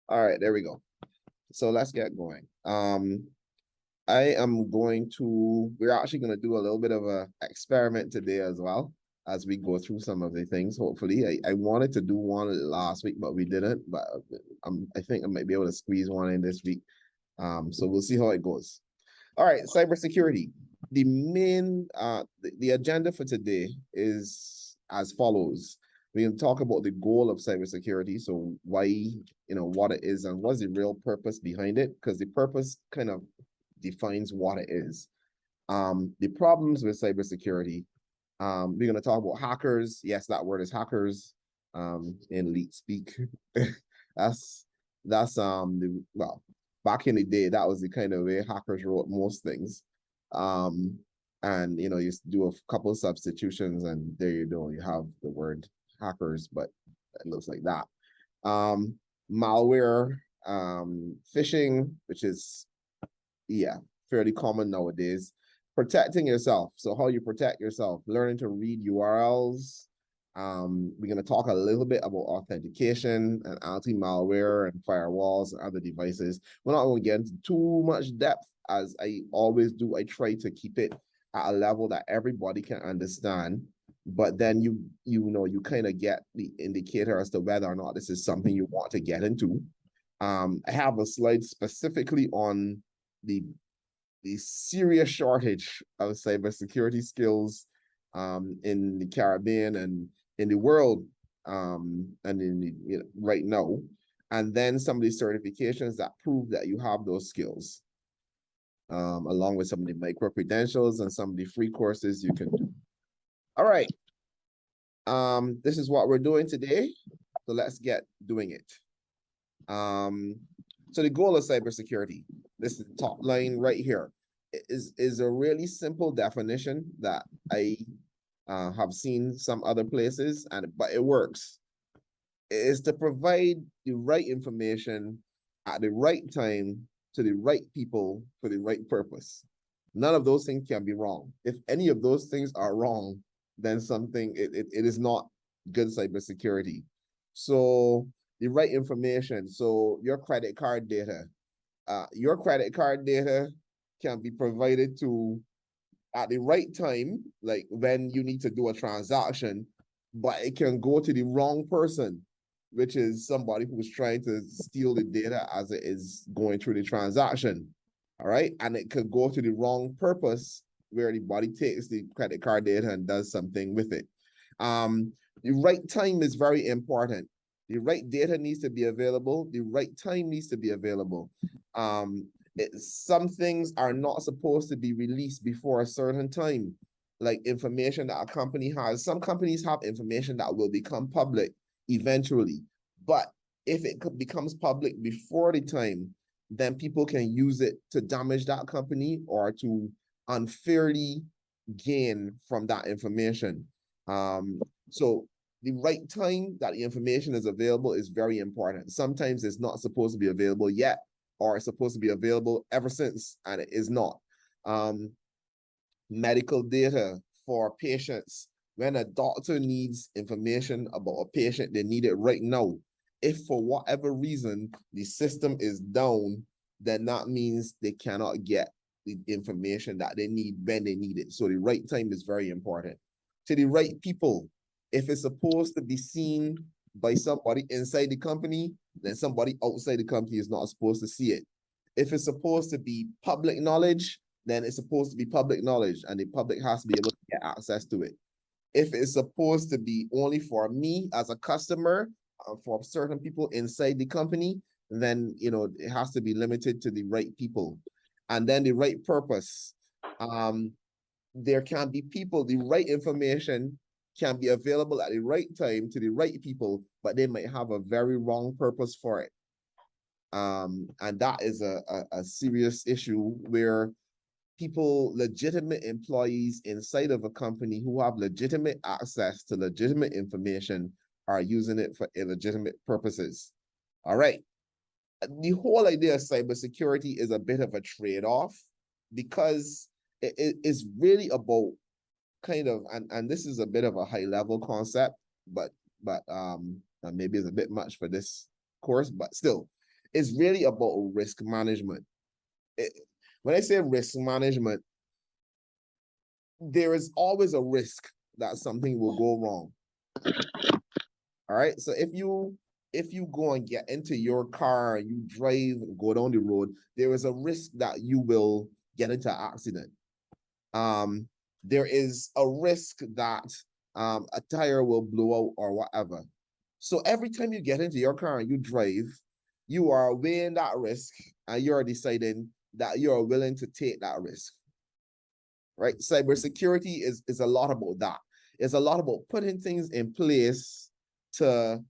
All right, there we go. So let's get going. We're actually going to do a little bit of a experiment today as well as we go through some of the things. Hopefully, I wanted to do one last week, but we didn't. But I think I might be able to squeeze one in this week. So we'll see how it goes. All right, cybersecurity. The agenda for today is as follows. We're going to talk about the goal of cybersecurity. So why, what it is and what's the real purpose behind it, because the purpose kind of defines what it is. The problems with cybersecurity. We're going to talk about hackers. Yes, that word is hackers in elite speak. that's back in the day, that was the kind of way hackers wrote most things. And you do a couple of substitutions and there you go, you have the word hackers, but it looks like that. Malware, phishing, which is fairly common nowadays. Protecting yourself. So how you protect yourself, learning to read URLs. We're going to talk a little bit about authentication and anti-malware and firewalls and other devices. We're not going to get into too much depth, as I always do. I try to keep it at a level that everybody can understand, but then you kind of get the indicator as to whether or not this is something you want to get into. I have a slide specifically on the serious shortage of cybersecurity skills in the Caribbean and in the world, and right now, and then some of the certifications that prove that you have those skills, along with some of the micro credentials and some of the free courses you can do. All right, this is what we're doing today, so let's get doing it. So the goal of cybersecurity, this is the top line right here, is a really simple definition that I have seen some other places, but it works. It is to provide the right information at the right time to the right people for the right purpose. None of those things can be wrong. If any of those things are wrong, then it is not good cybersecurity. So the right information. So your credit card data can be provided to at the right time, like when you need to do a transaction, but it can go to the wrong person, which is somebody who's trying to steal the data as it is going through the transaction. All right. And it could go to the wrong purpose where the body takes the credit card data and does something with it. The right time is very important. The right data needs to be available. The right time needs to be available. Some things are not supposed to be released before a certain time, like information that a company has. Some companies have information that will become public eventually, but if it becomes public before the time, then people can use it to damage that company or to unfairly gain from that information. So the right time that the information is available is very important. Sometimes it's not supposed to be available yet, or it's supposed to be available ever since, and it is not. Medical data for patients. When a doctor needs information about a patient, they need it right now. If for whatever reason the system is down, then that means they cannot get the information that they need when they need it. So the right time is very important. To the right people, if it's supposed to be seen by somebody inside the company, then somebody outside the company is not supposed to see it. If it's supposed to be public knowledge, then it's supposed to be public knowledge, and the public has to be able to get access to it. If it's supposed to be only for me as a customer, for certain people inside the company, then it has to be limited to the right people. And then the right purpose. There can be people, the right information can be available at the right time to the right people, but they might have a very wrong purpose for it. And that is a serious issue where people, legitimate employees inside of a company who have legitimate access to legitimate information, are using it for illegitimate purposes. All right. The whole idea of cybersecurity is a bit of a trade-off, because it is really about kind of, and this is a bit of a high-level concept, but maybe it's a bit much for this course, but still, It's really about risk management. When I say risk management, there is always a risk that something will go wrong. All right. So if you go and get into your car and you drive and go down the road, there is a risk that you will get into an accident. There is a risk that a tire will blow out or whatever. So every time you get into your car and you drive, you are weighing that risk and you're deciding that you're willing to take that risk. Right? Cybersecurity is a lot about that. It's a lot about putting things in place to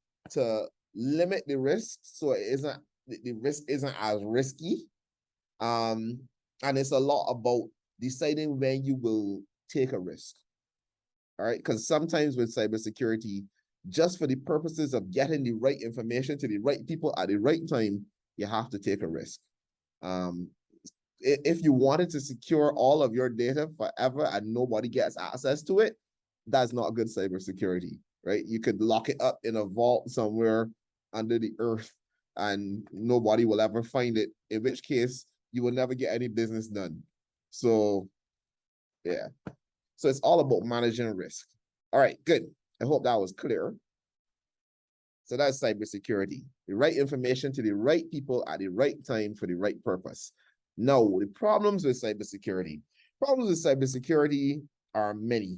limit the risk so the risk isn't as risky. And it's a lot about deciding when you will take a risk. All right, because sometimes with cybersecurity, just for the purposes of getting the right information to the right people at the right time, you have to take a risk. If you wanted to secure all of your data forever and nobody gets access to it, that's not good cybersecurity, right? You could lock it up in a vault somewhere under the earth and nobody will ever find it, in which case you will never get any business done. So, yeah. So it's all about managing risk. All right, good. I hope that was clear. So that's cybersecurity. The right information to the right people at the right time for the right purpose. Now, the problems with cybersecurity. Problems with cybersecurity are many.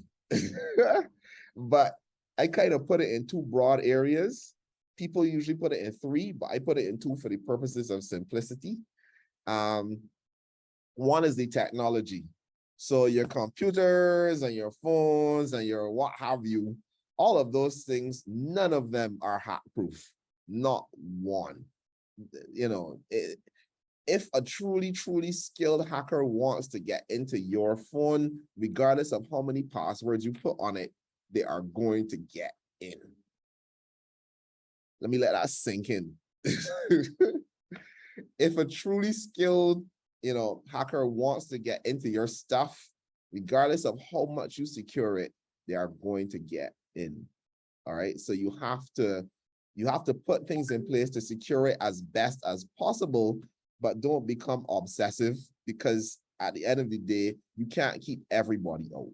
But I kind of put it in two broad areas. People usually put it in three, but I put it in two for the purposes of simplicity. One is the technology. So your computers and your phones and your what have you, all of those things, none of them are hack proof. Not one. You know, if a truly skilled hacker wants to get into your phone, regardless of how many passwords you put on it, they are going to get in. Let me let that sink in. If a truly skilled, hacker wants to get into your stuff, regardless of how much you secure it, they are going to get in. All right. So you have to put things in place to secure it as best as possible, but don't become obsessive, because at the end of the day, you can't keep everybody out.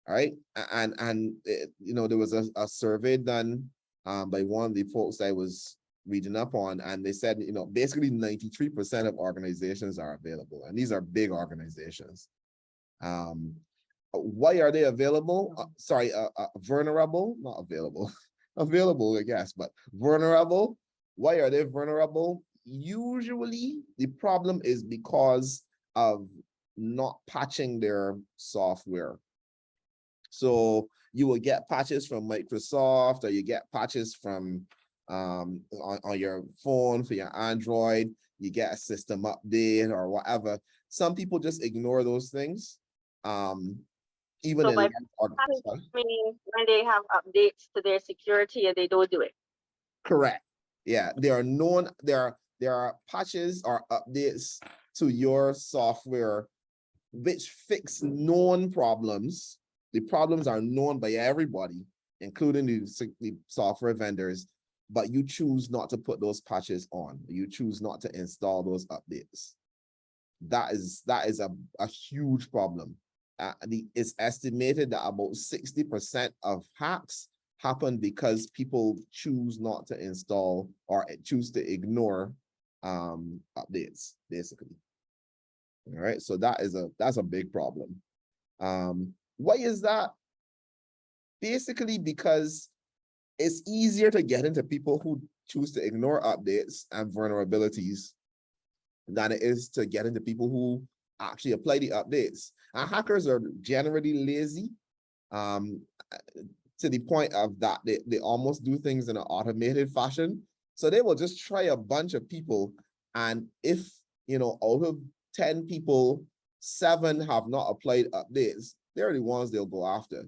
All right. And there was a survey done by one of the folks I was reading up on, and they said, basically 93% of organizations are available, and these are big organizations. Why are they available? Vulnerable, not available. Available, I guess, but vulnerable. Why are they vulnerable? Usually the problem is because of not patching their software. So you will get patches from Microsoft, or you get patches from on your phone for your Android, you get a system update or whatever. Some people just ignore those things. Even so by when they have updates to their security and they don't do it. Correct. Yeah, there are patches or updates to your software which fix known problems. The problems are known by everybody, including the software vendors, but you choose not to put those patches on. You choose not to install those updates. That is a huge problem. It's estimated that about 60% of hacks happen because people choose not to install or choose to ignore updates, basically. All right, so that's a big problem. Why is that? Basically because it's easier to get into people who choose to ignore updates and vulnerabilities than it is to get into people who actually apply the updates. And hackers are generally lazy, to the point of that they almost do things in an automated fashion. So they will just try a bunch of people, and if out of 10 people, 7 have not applied updates, they're the ones they'll go after.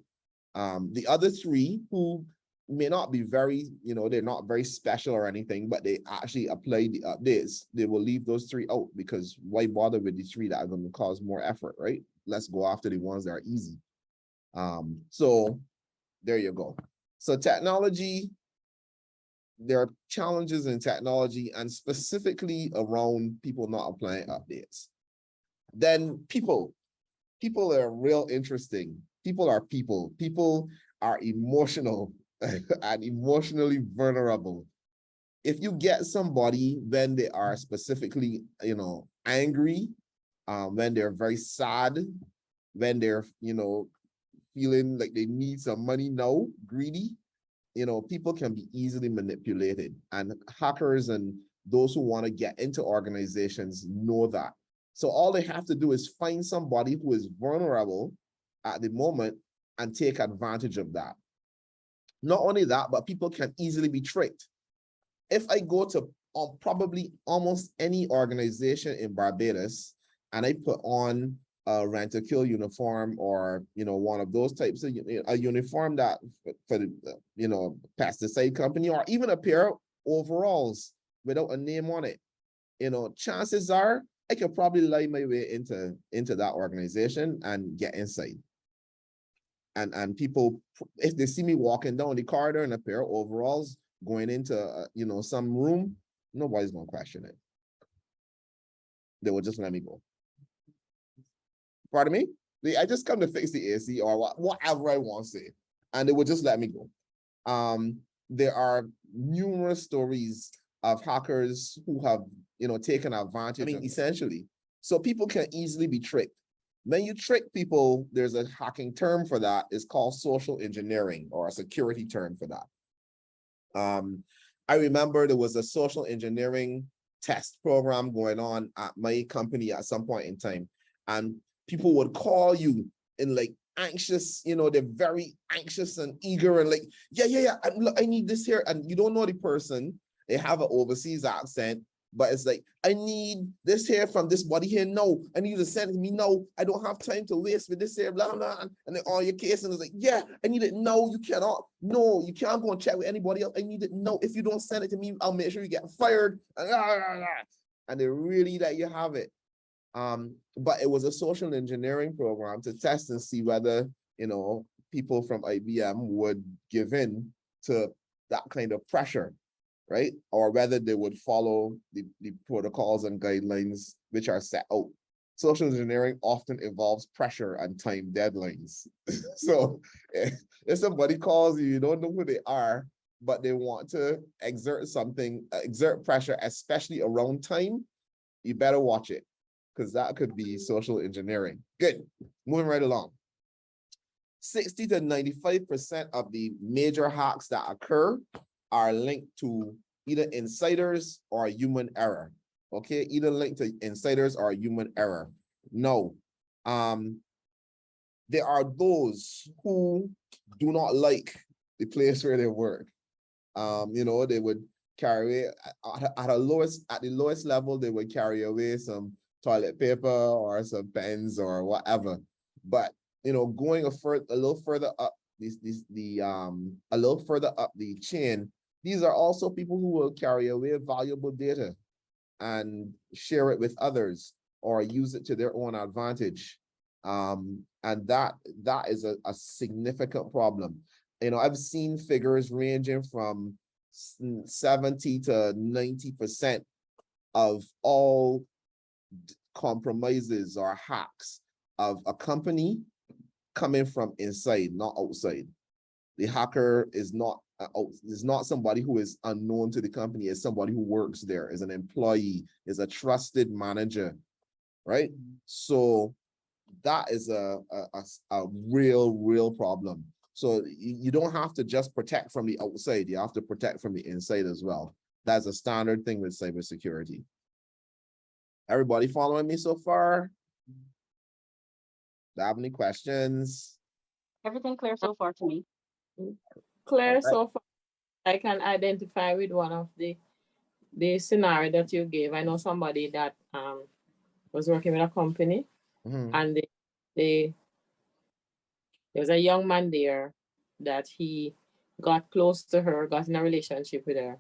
The other 3 who may not be very, they're not very special or anything, but they actually apply the updates, they will leave those 3 out, because why bother with the 3 that are going to cause more effort, right? Let's go after the ones that are easy. So there you go. So technology, there are challenges in technology and specifically around people not applying updates. Then people are real interesting. People are emotional and emotionally vulnerable. If you get somebody when they are specifically, angry, when they're very sad, when they're, feeling like they need some money now, greedy, people can be easily manipulated, and hackers and those who want to get into organizations know that. So all they have to do is find somebody who is vulnerable at the moment and take advantage of that. Not only that, but people can easily be tricked. If I go to probably almost any organization in Barbados and I put on a Rent-A-Kill uniform, or one of those types of a uniform that for the pesticide company, or even a pair of overalls without a name on it, chances are I could probably lie my way into that organization and get inside. And people, if they see me walking down the corridor in a pair of overalls going into some room, nobody's gonna question it. They will just let me go. Pardon me? I just come to fix the AC or whatever I want to say, and they will just let me go. There are numerous stories of hackers who have taken advantage. Essentially, so people can easily be tricked. When you trick people, there's a hacking term for that. It's called social engineering, or a security term for that. I remember there was a social engineering test program going on at my company at some point in time, and people would call you in like anxious, they're very anxious and eager and like, yeah, I need this here. And you don't know the person. They have an overseas accent, but it's like, I need this here from this body here. No, I need you to send it to me. No, I don't have time to waste with this here, blah, blah. And then all your case, and it's like, yeah, I need it. No, you cannot. No, you can't go and chat with anybody else. I need it. No, if you don't send it to me, I'll make sure you get fired. And they really let you have it. But it was a social engineering program to test and see whether, people from IBM would give in to that kind of pressure, right? Or whether they would follow the protocols and guidelines which are set out. Social engineering often involves pressure and time deadlines. So if somebody calls you, you don't know who they are, but they want to exert pressure, especially around time, you better watch it, because that could be social engineering. Good, moving right along. 60 to 95% of the major hacks that occur are linked to either insiders or human error. Okay, either linked to insiders or human error. No, there are those who do not like the place where they work. They would carry at the lowest level, they would carry away some toilet paper or some pens or whatever. But going a little further up a little further up the chain, these are also people who will carry away valuable data and share it with others or use it to their own advantage. And that is a significant problem. I've seen figures ranging from 70 to 90% of all compromises or hacks of a company coming from inside, not outside. The hacker is not somebody who is unknown to the company. It's somebody who works there, is an employee, is a trusted manager, right? So that is a real problem. So you don't have to just protect from the outside. You have to protect from the inside as well. That's a standard thing with cybersecurity. Everybody following me so far? Do you have any questions? Everything clear so far to me. Clear Right. so far. I can identify with one of the scenario that you gave. I know somebody that was working with a company, and there was a young man there that he got close to her, got in a relationship with her,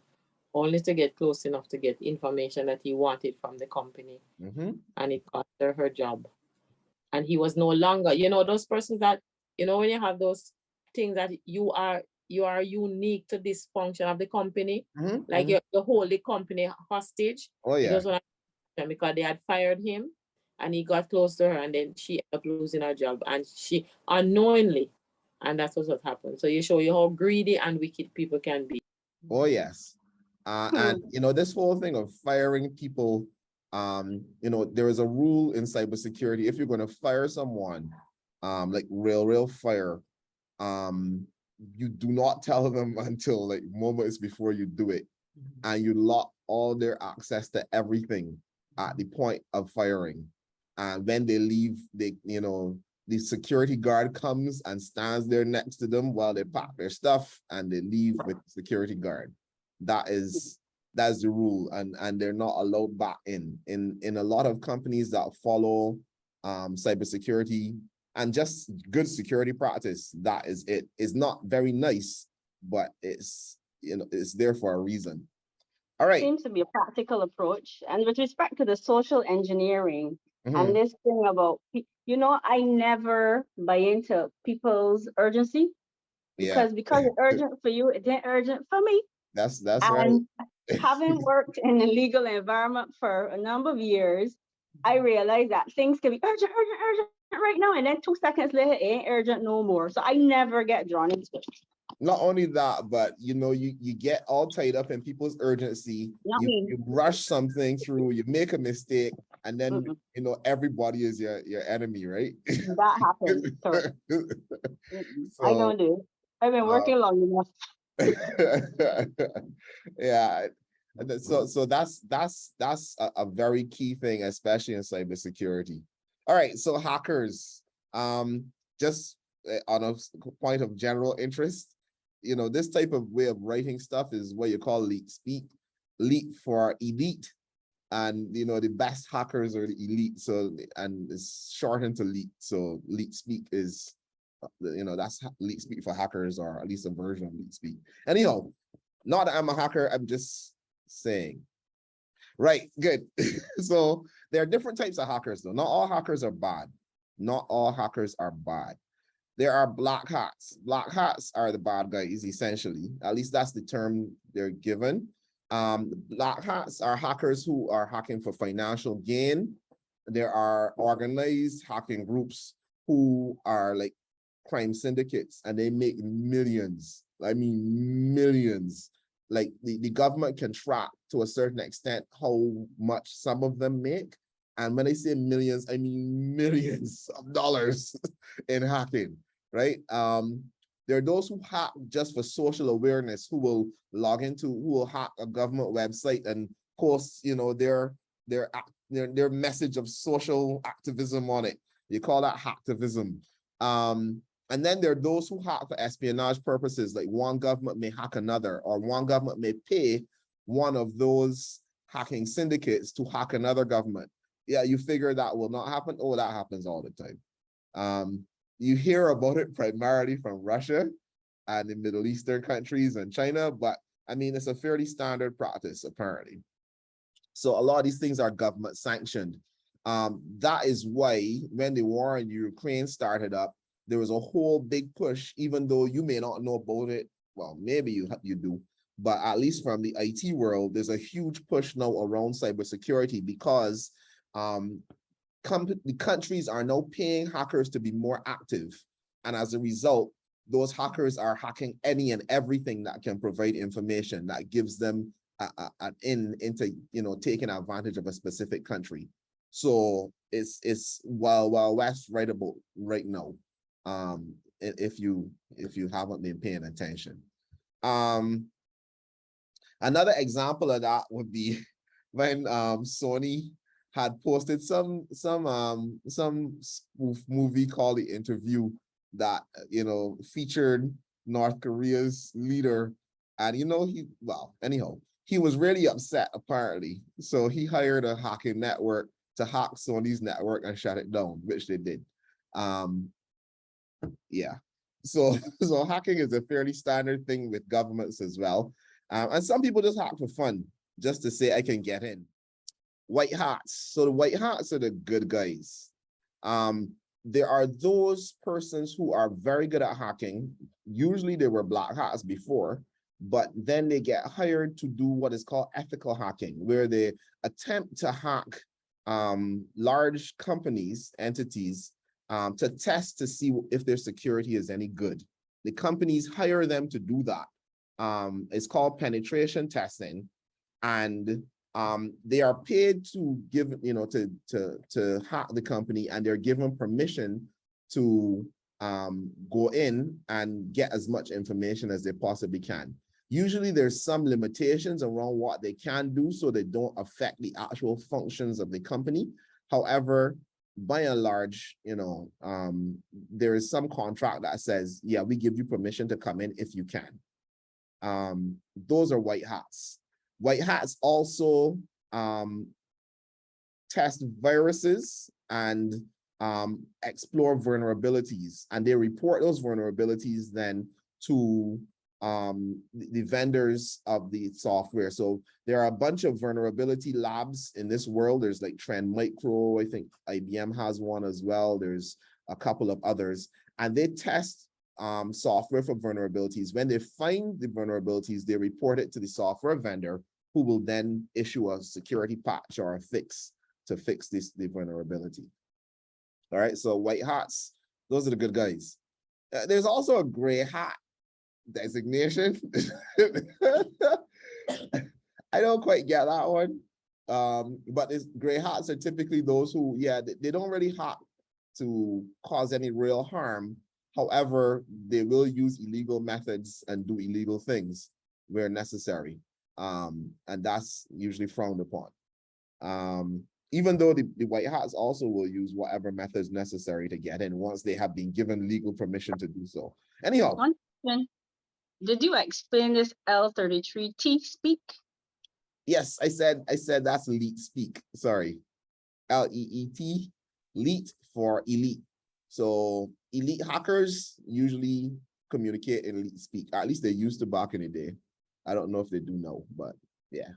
only to get close enough to get information that he wanted from the company. And it cost her job. And he was no longer, those persons that, when you have those things that you are you are unique to this function of the company. Like mhm. you hold the company hostage. Oh He yeah. doesn't want to, because they had fired him and he got close to her, and then she ended up losing her job, and she unknowingly, and that's what happened. So you show you how greedy and wicked people can be. Oh yes. And you know, this whole thing of firing people, you know, there is a rule in cybersecurity. If you're going to fire someone, like real fire, you do not tell them until like moments before you do it, and you lock all their access to everything at the point of firing. And when they leave, they, you know, the security guard comes and stands there next to them while they pack their stuff and they leave with the security guard. That's the rule, and they're not allowed back in a lot of companies that follow cybersecurity and just good security practice. That is it. It's not very nice, but it's, you know, it's there for a reason. All right. Seems to be a practical approach. And with respect to the social engineering and this thing about, you know, I never buy into people's urgency, because it's urgent for you, it ain't urgent for me. That's and right. Having worked in a legal environment for a number of years, I realized that things can be urgent right now, and then 2 seconds later, it ain't urgent no more. So I never get drawn into it. Not only that, but you know, you get all tied up in people's urgency. You rush something through, you make a mistake, and then you know, everybody is your enemy, right? That happens. So, I don't do it. I've been working long enough. Yeah. So that's a very key thing, especially in cybersecurity. All right, so hackers, just on a point of general interest, you know, this type of way of writing stuff is what you call leet speak. Leet for elite, and you know, the best hackers are the elite. So, and it's shortened to leet. So leet speak is, you know, that's leet speak for hackers, or at least a version of leet speak. Anyhow, not that I'm a hacker, I'm just saying. Right, good. So there are different types of hackers though. Not all hackers are bad. Not all hackers are bad. There are black hats. Black hats are the bad guys, essentially. At least that's the term they're given. Black hats are hackers who are hacking for financial gain. There are organized hacking groups who are like crime syndicates, and they make millions. I mean, millions. Like the government can track to a certain extent how much some of them make. And when I say millions, I mean millions of dollars in hacking, right? There are those who hack just for social awareness, who will hack a government website and post, you know, their message of social activism on it. You call that hacktivism. And then there are those who hack for espionage purposes, like one government may hack another, or one government may pay one of those hacking syndicates to hack another government. Yeah, you figure that will not happen. Oh, that happens all the time. You hear about it primarily from Russia and the Middle Eastern countries and China, but I mean, it's a fairly standard practice, apparently. So a lot of these things are government sanctioned. That is why when the war in Ukraine started up, there was a whole big push, even though you may not know about it. Well, maybe you do, but at least from the IT world, there's a huge push now around cybersecurity, because the countries are now paying hackers to be more active. And as a result, those hackers are hacking any and everything that can provide information that gives them an in into, you know, taking advantage of a specific country. So it's Wild West right about right now. If you haven't been paying attention. Another example of that would be when Sony had posted some spoof movie called The Interview that, you know, featured North Korea's leader, and you know, he was really upset apparently, so he hired a hacking network to hack Sony's network and shut it down, which they did. Yeah, so hacking is a fairly standard thing with governments as well, and some people just hack for fun, just to say I can get in. White hats. So the white hats are the good guys. there are those persons who are very good at hacking. Usually they were black hats before, but then they get hired to do what is called ethical hacking, where they attempt to hack large companies, entities, to test to see if their security is any good. The companies hire them to do that. It's called penetration testing, and they are paid to give, to hack the company, and they're given permission to go in and get as much information as they possibly can. Usually there's some limitations around what they can do so they don't affect the actual functions of the company. However, by and large, there is some contract that says, yeah, we give you permission to come in if you can. Those are white hats. White hats also test viruses and explore vulnerabilities, and they report those vulnerabilities then to the vendors of the software. So there are a bunch of vulnerability labs in this world. There's like Trend Micro, I think IBM has one as well. There's a couple of others, and they test software for vulnerabilities. When they find the vulnerabilities, they report it to the software vendor, who will then issue a security patch or a fix to fix the vulnerability. All right, so white hats, those are the good guys. There's also a gray hat designation. I don't quite get that one. But gray hats are typically those who, yeah, they don't really hack to cause any real harm. However, they will use illegal methods and do illegal things where necessary. And that's usually frowned upon. Even though the white hats also will use whatever methods necessary to get in once they have been given legal permission to do so. Anyhow. One question. Did you explain this L33T speak? Yes, I said that's leet speak. Sorry. L-E-E-T, leet for elite. So elite hackers usually communicate in leet speak. At least they used to back in the day. I don't know if they do now, but yeah.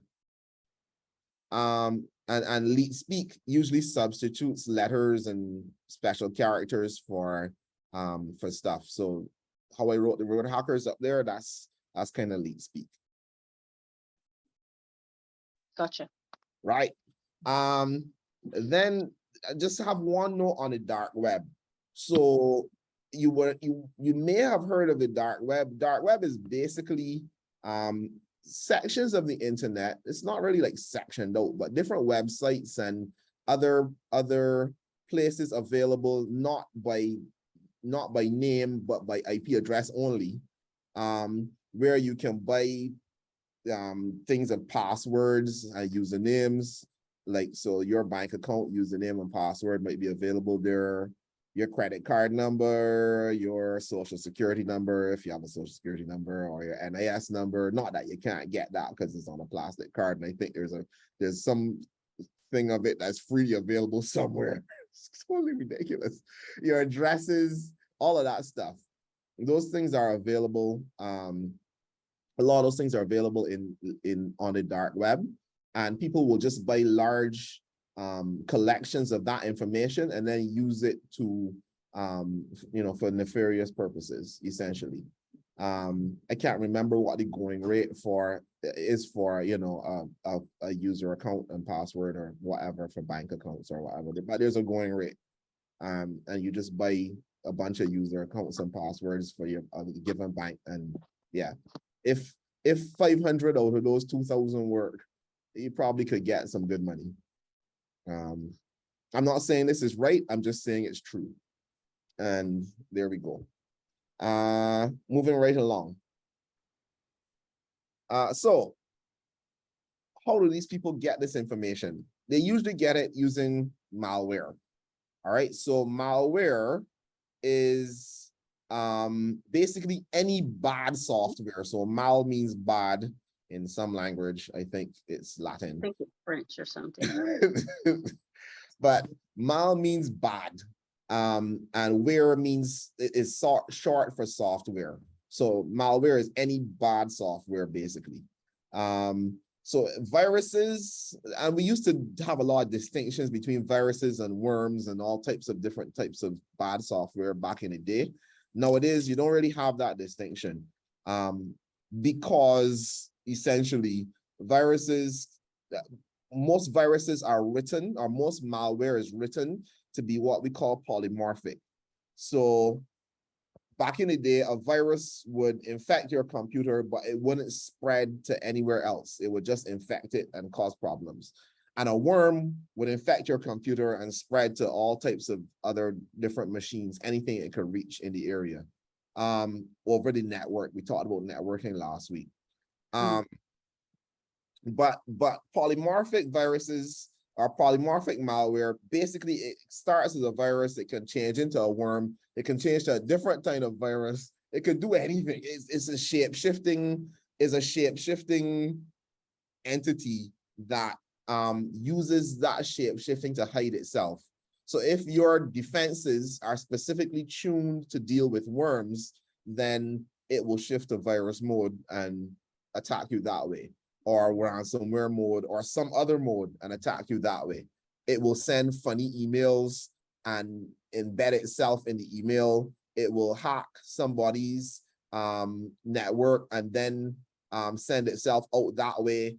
And leet speak usually substitutes letters and special characters for stuff. So how I wrote the word hackers up there, that's kind of leet speak. Gotcha. Right. Then I just have one note on the dark web. So you may have heard of the dark web. Dark web is basically sections of the internet. It's not really like sectioned out, but different websites and other places available not by name but by IP address only, where you can buy things and passwords and usernames. Like, so your bank account username and password might be available there, your credit card number, your social security number, if you have a social security number, or your NIS number. Not that you can't get that because it's on a plastic card, and I think there's some thing of it that's freely available somewhere. It's totally ridiculous. Your addresses, all of that stuff. Those things are available. A lot of those things are available on the dark web, and people will just buy large collections of that information and then use it to for nefarious purposes, essentially. I can't remember what the going rate is for a user account and password or whatever for bank accounts or whatever, but there's a going rate, and you just buy a bunch of user accounts and passwords for your given bank. And yeah, if 500 out of those 2,000 work, you probably could get some good money. I'm not saying this is right, I'm just saying it's true. And there we go. Moving right along. So how do these people get this information? They usually get it using malware. All right, so malware is basically any bad software. So mal means bad in some language. I think it's Latin. I think it's French or something. But mal means bad. And ware means is short for software. So malware is any bad software, basically. So viruses, and we used to have a lot of distinctions between viruses and worms and all types of different types of bad software back in the day. Nowadays, you don't really have that distinction, because essentially viruses, most viruses are written, or most malware is written to be what we call polymorphic. So back in the day, a virus would infect your computer, but it wouldn't spread to anywhere else. It would just infect it and cause problems. And a worm would infect your computer and spread to all types of other different machines, anything it could reach in the area. Over the network, we talked about networking last week. But polymorphic viruses or polymorphic malware, basically it starts as a virus, it can change into a worm, it can change to a different kind of virus, it could do anything. It's a shape-shifting entity that uses that shape-shifting to hide itself. So if your defenses are specifically tuned to deal with worms, then it will shift to virus mode and attack you that way, or ransomware mode or some other mode and attack you that way. It will send funny emails and embed itself in the email. It will hack somebody's network and then send itself out that way.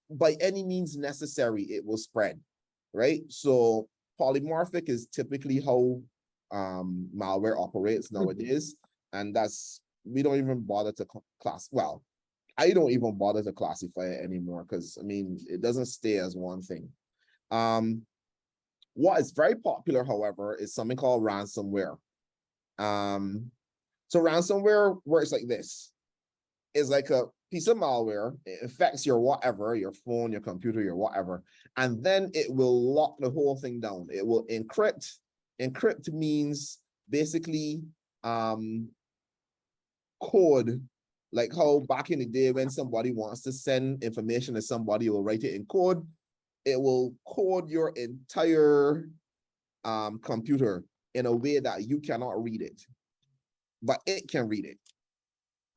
By any means necessary, it will spread, right? So polymorphic is typically how malware operates nowadays. And that's, we don't even bother to class. Well, I don't even bother to classify it anymore because, I mean, it doesn't stay as one thing. What is very popular, however, is something called ransomware. So ransomware works like this. It's like a piece of malware. It affects your whatever, your phone, your computer, your whatever, and then it will lock the whole thing down. It will encrypt. Encrypt means basically code, like how back in the day when somebody wants to send information to somebody, will write it in code. It will code your entire computer in a way that you cannot read it, but it can read it.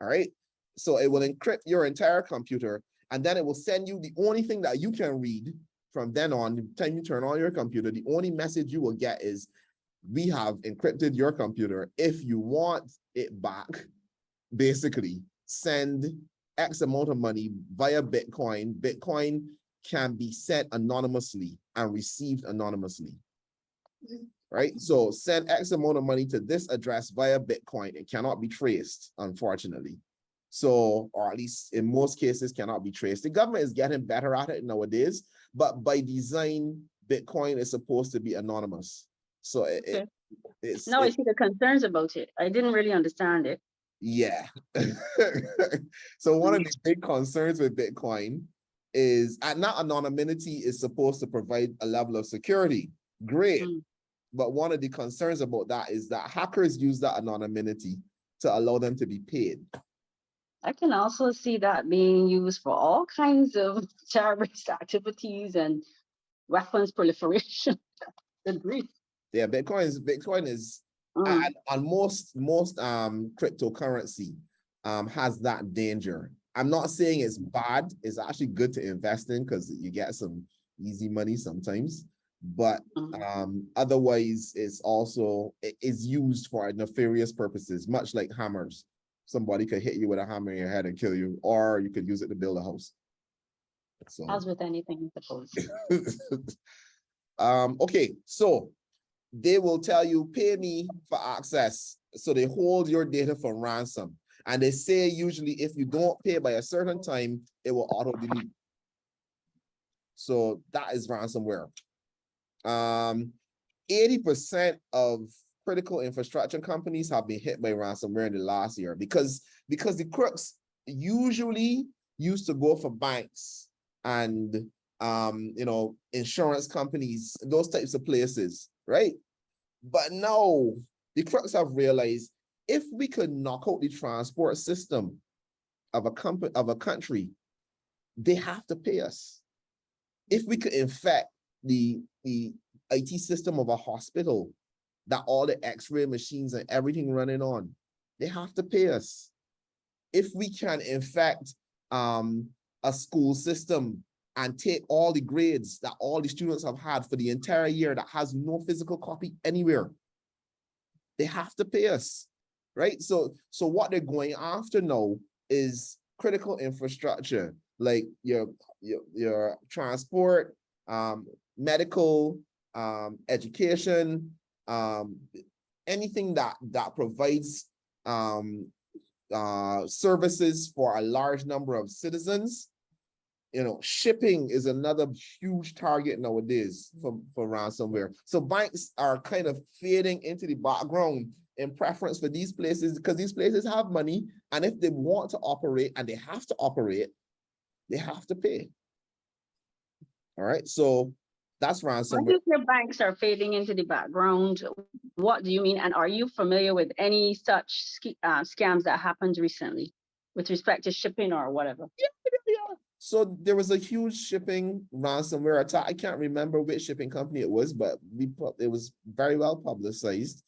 All right. So it will encrypt your entire computer, and then it will send you the only thing that you can read from then on. The time you turn on your computer, the only message you will get is, we have encrypted your computer. If you want it back, basically send X amount of money via Bitcoin. Bitcoin can be sent anonymously and received anonymously, right? So send X amount of money to this address via Bitcoin. It cannot be traced, unfortunately. So, or at least in most cases, cannot be traced. The government is getting better at it nowadays, but by design, Bitcoin is supposed to be anonymous. So now I see the concerns about it. I didn't really understand it. Yeah. So one of the big concerns with Bitcoin is not anonymity is supposed to provide a level of security. Great. But one of the concerns about that is that hackers use that anonymity to allow them to be paid. I can also see that being used for all kinds of terrorist activities and weapons proliferation. Agree. Yeah, Bitcoin is on most cryptocurrency has that danger. I'm not saying it's bad. It's actually good to invest in because you get some easy money sometimes. But otherwise, it's also, it is used for nefarious purposes, much like hammers. Somebody could hit you with a hammer in your head and kill you, or you could use it to build a house. So, as with anything, I suppose. Okay, so they will tell you, pay me for access. So they hold your data for ransom. And they say usually if you don't pay by a certain time, it will auto delete. So that is ransomware. 80% of critical infrastructure companies have been hit by ransomware in the last year because the crooks usually used to go for banks and insurance companies, those types of places, right? But now the crooks have realized if we could knock out the transport system of a country, they have to pay us. If we could infect the IT system of a hospital that all the X-ray machines and everything running on, they have to pay us. If we can infect a school system and take all the grades that all the students have had for the entire year that has no physical copy anywhere. They have to pay us, right? So what they're going after now is critical infrastructure, like your transport, medical, education, anything that provides services for a large number of citizens. You know, shipping is another huge target nowadays for ransomware. So banks are kind of fading into the background in preference for these places because these places have money, and if they want to operate and they have to operate, they have to pay. All right, so that's ransomware. When you say banks are fading into the background, what do you mean? And are you familiar with any such scams that happened recently with respect to shipping or whatever? Yeah. So there was a huge shipping ransomware attack. I can't remember which shipping company it was, but it was very well publicized.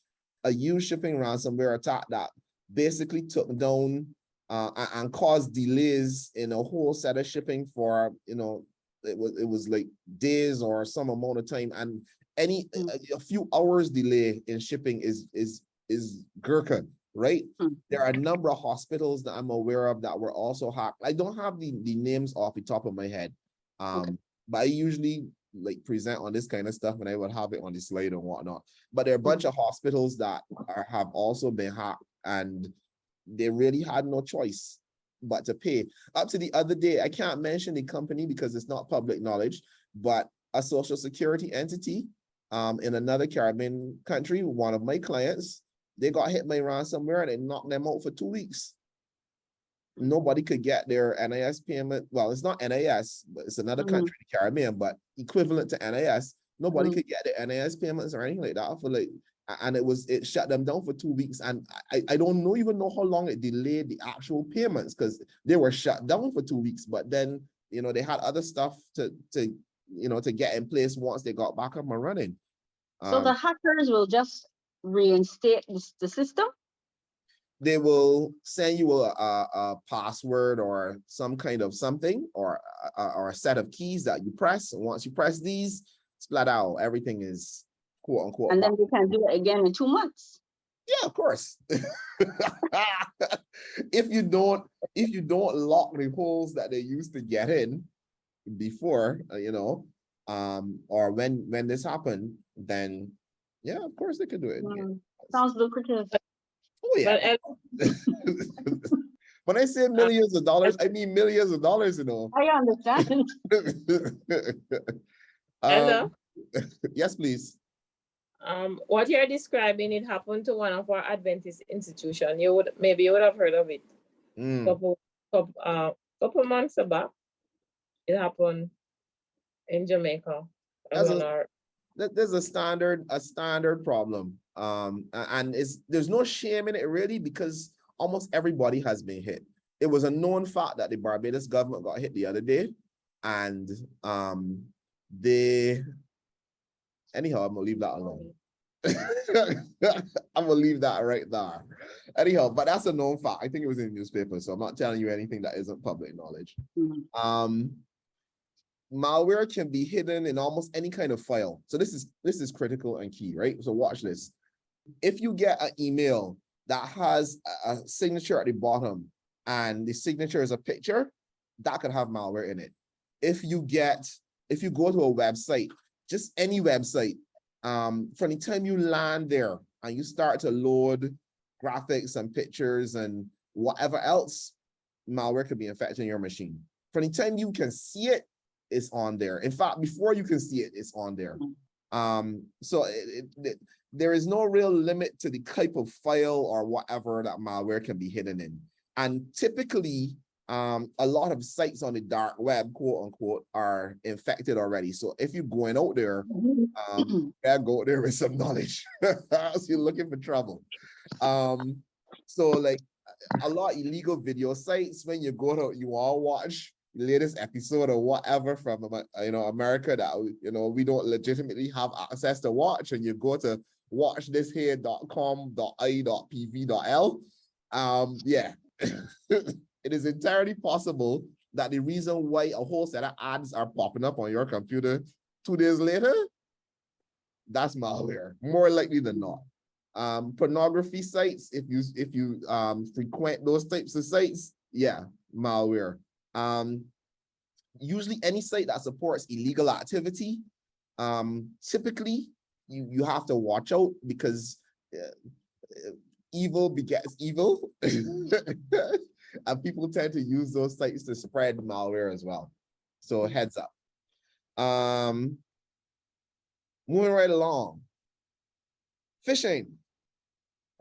A huge shipping ransomware attack that basically took down and caused delays in a whole set of shipping for, you know, it was like days or some amount of time, and a few hours delay in shipping is Gurkha. Right? There are a number of hospitals that I'm aware of that were also hacked. I don't have the names off the top of my head. But I usually like present on this kind of stuff and I would have it on the slide and whatnot. But there are a bunch of hospitals that have also been hacked, and they really had no choice but to pay. Up to the other day, I can't mention the company because it's not public knowledge, but a social security entity in another Caribbean country, one of my clients, they got hit by ransomware and it knocked them out for 2 weeks. Nobody could get their NIS payment. Well, it's not NIS, but it's another country in the Caribbean, but equivalent to NIS. Nobody could get their NIS payments or anything like that for like, and it shut them down for 2 weeks. And I don't even know how long it delayed the actual payments because they were shut down for 2 weeks. But then, you know, they had other stuff to get in place once they got back up and running. So the hackers will just reinstate the system? They will send you a password or some kind of something or a set of keys that you press. And once you press these, splat out, everything is quote unquote. And then you can do it again in 2 months. Yeah, of course. If you don't lock the holes that they used to get in before, or when this happened, then yeah, of course they could do it. Sounds lucrative. Oh yeah. When I say millions of dollars, I mean millions of dollars, you know. I understand. Hello. Yes, please. What you're describing, it happened to one of our Adventist institutions. You would have heard of it. Couple months back, it happened in Jamaica. There's a standard problem. And there's no shame in it really because almost everybody has been hit. It was a known fact that the Barbados government got hit the other day, and anyhow, I'm gonna leave that alone. I'm gonna leave that right there. Anyhow, but that's a known fact. I think it was in the newspaper, so I'm not telling you anything that isn't public knowledge. Malware can be hidden in almost any kind of file. So this is critical and key, right? So watch this. If you get an email that has a signature at the bottom and the signature is a picture, that could have malware in it. If you go to a website, just any website, from the time you land there and you start to load graphics and pictures and whatever else, malware could be infecting your machine. From the time you can see it, it's on there. In fact, before you can see it, it's on there. So there is no real limit to the type of file or whatever that malware can be hidden in. And typically, a lot of sites on the dark web, quote unquote, are infected already. So if you're going out there, go there with some knowledge. So you're looking for trouble. So like a lot of illegal video sites, when you go to, you want to watch the latest episode or whatever from America that we don't legitimately have access to watch, and you go to watchthishere.com.i.pv.l, yeah. It is entirely possible that the reason why a whole set of ads are popping up on your computer 2 days later, that's malware, more likely than not. Pornography sites, if you frequent those types of sites, yeah, malware. Usually any site that supports illegal activity, typically you have to watch out, because evil begets evil. And people tend to use those sites to spread malware as well. So heads up. Moving right along. Phishing.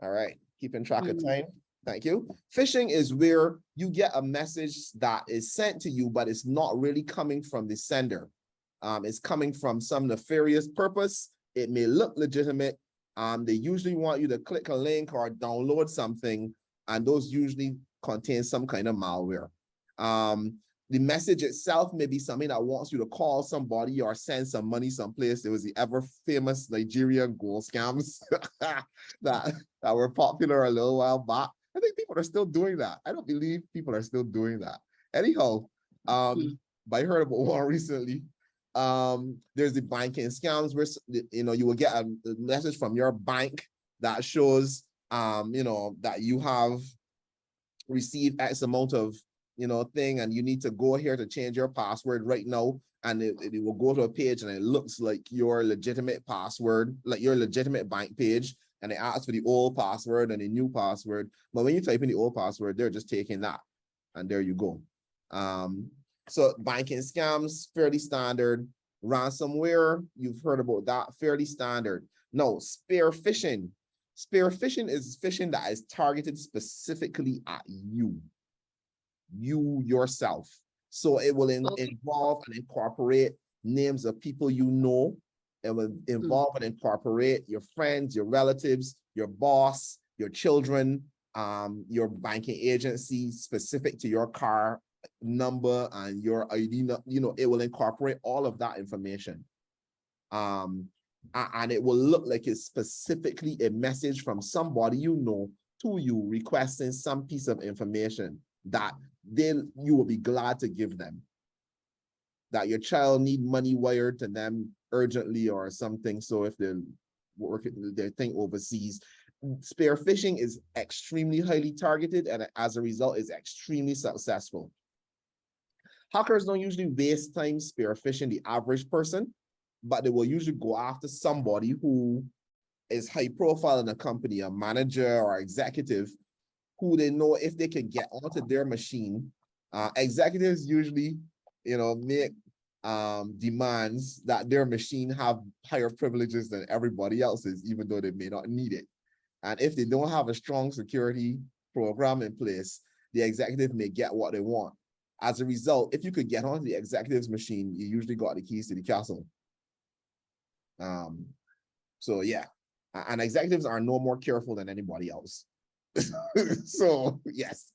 All right, keeping track of time. Thank you. Phishing is where you get a message that is sent to you, but it's not really coming from the sender. It's coming from some nefarious purpose. It may look legitimate. They usually want you to click a link or download something, and those usually contain some kind of malware. The message itself may be something that wants you to call somebody or send some money someplace. There was the ever famous Nigerian gold scams that were popular a little while back. I think people are still doing that. I don't believe people are still doing that. Anyhow, but I heard about one recently. There's the banking scams where, you know, you will get a message from your bank that shows, you know, that you have received X amount of, you know, thing, and you need to go here to change your password right now, and it will go to a page and it looks like your legitimate password, like your legitimate bank page, and it asks for the old password and the new password. But when you type in the old password, they're just taking that, and there you go. So banking scams, fairly standard. Ransomware, you've heard about that, fairly standard. No, spear phishing. Spear phishing is phishing that is targeted specifically at you yourself. So it will involve and incorporate names of people you know. It will involve and incorporate your friends, your relatives, your boss, your children, your banking agency specific to your car number and your ID. You know, it will incorporate all of that information. And it will look like it's specifically a message from somebody you know to you requesting some piece of information that you will be glad to give them. That your child need money wired to them urgently or something. So if they're working their thing overseas, spear phishing is extremely highly targeted, and as a result is extremely successful. Hackers don't usually waste time spear phishing the average person, but they will usually go after somebody who is high profile in a company, a manager or executive, who they know if they can get onto their machine. Executives usually, you know, make demands that their machine have higher privileges than everybody else's, even though they may not need it. And if they don't have a strong security program in place, the executive may get what they want. As a result, if you could get onto the executive's machine, you usually got the keys to the castle. So yeah, and executives are no more careful than anybody else. So yes,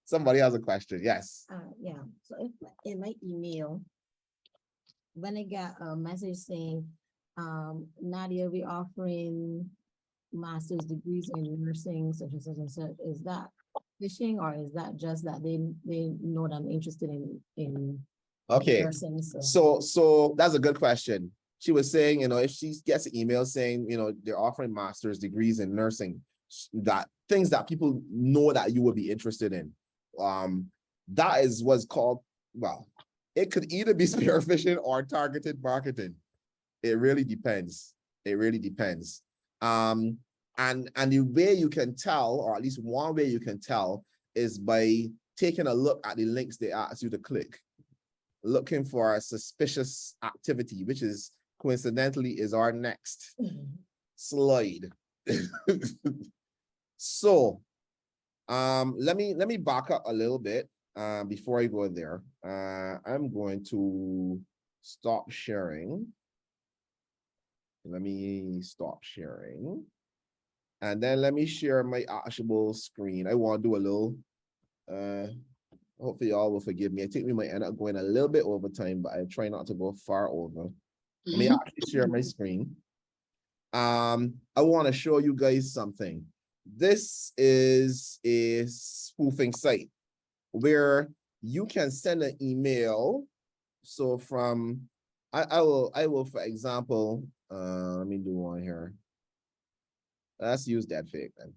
somebody has a question. Yes. Yeah. So if in my email, when I got a message saying, Nadia, we're offering master's degrees in nursing, such and such and such, is that phishing, or is that just that they know that I'm interested in okay nursing? So that's a good question. She was saying, you know, if she gets an email saying, you know, they're offering master's degrees in nursing, that things that people know that you would be interested in, that is what's called, well, it could either be spear phishing or targeted marketing. It really depends. It really depends. And the way you can tell, or at least one way you can tell, is by taking a look at the links they ask you to click, looking for a suspicious activity, which is coincidentally is our next slide. So let me back up a little bit before I go there. I'm going to stop sharing. Let me stop sharing. And then let me share my actual screen. I want to do a little, hopefully y'all will forgive me. I think we might end up going a little bit over time, but I try not to go far over. Let me actually share my screen. I want to show you guys something. This is a spoofing site where you can send an email. So from, I will, for example, let me do one here. Let's use that fake then.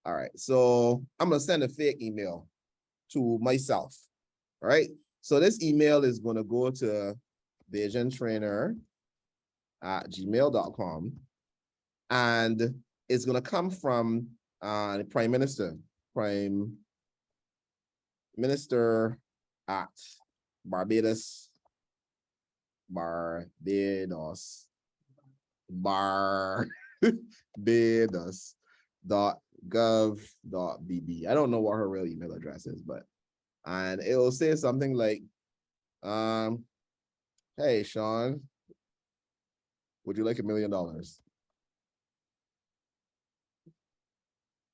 All right, so I'm gonna send a fake email to myself. All right, so this email is gonna go to visiontrainer@gmail.com, and it's gonna come from the Prime Minister at Barbados barbados.gov.bb. I don't know what her real email address is, but and it will say something like, hey Sean, would you like $1 million?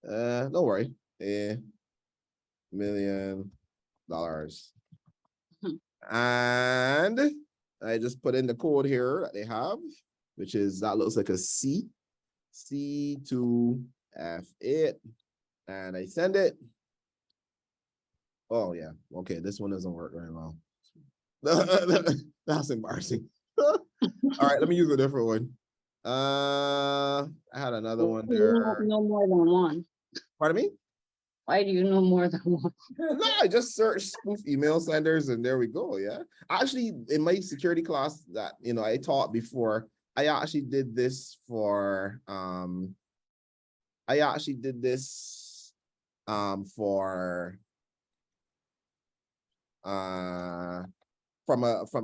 Don't worry, $1 million. And I just put in the code here that they have, which is, that looks like a C2F8, and I send it. Oh yeah, okay, this one doesn't work very well. That's embarrassing. All right, let me use a different one. I had another one there. No more than one. Pardon me? Why do you know more than one? No, I just searched spoof email senders and there we go. Yeah. Actually, in my security class that, I taught before, I actually did this for, for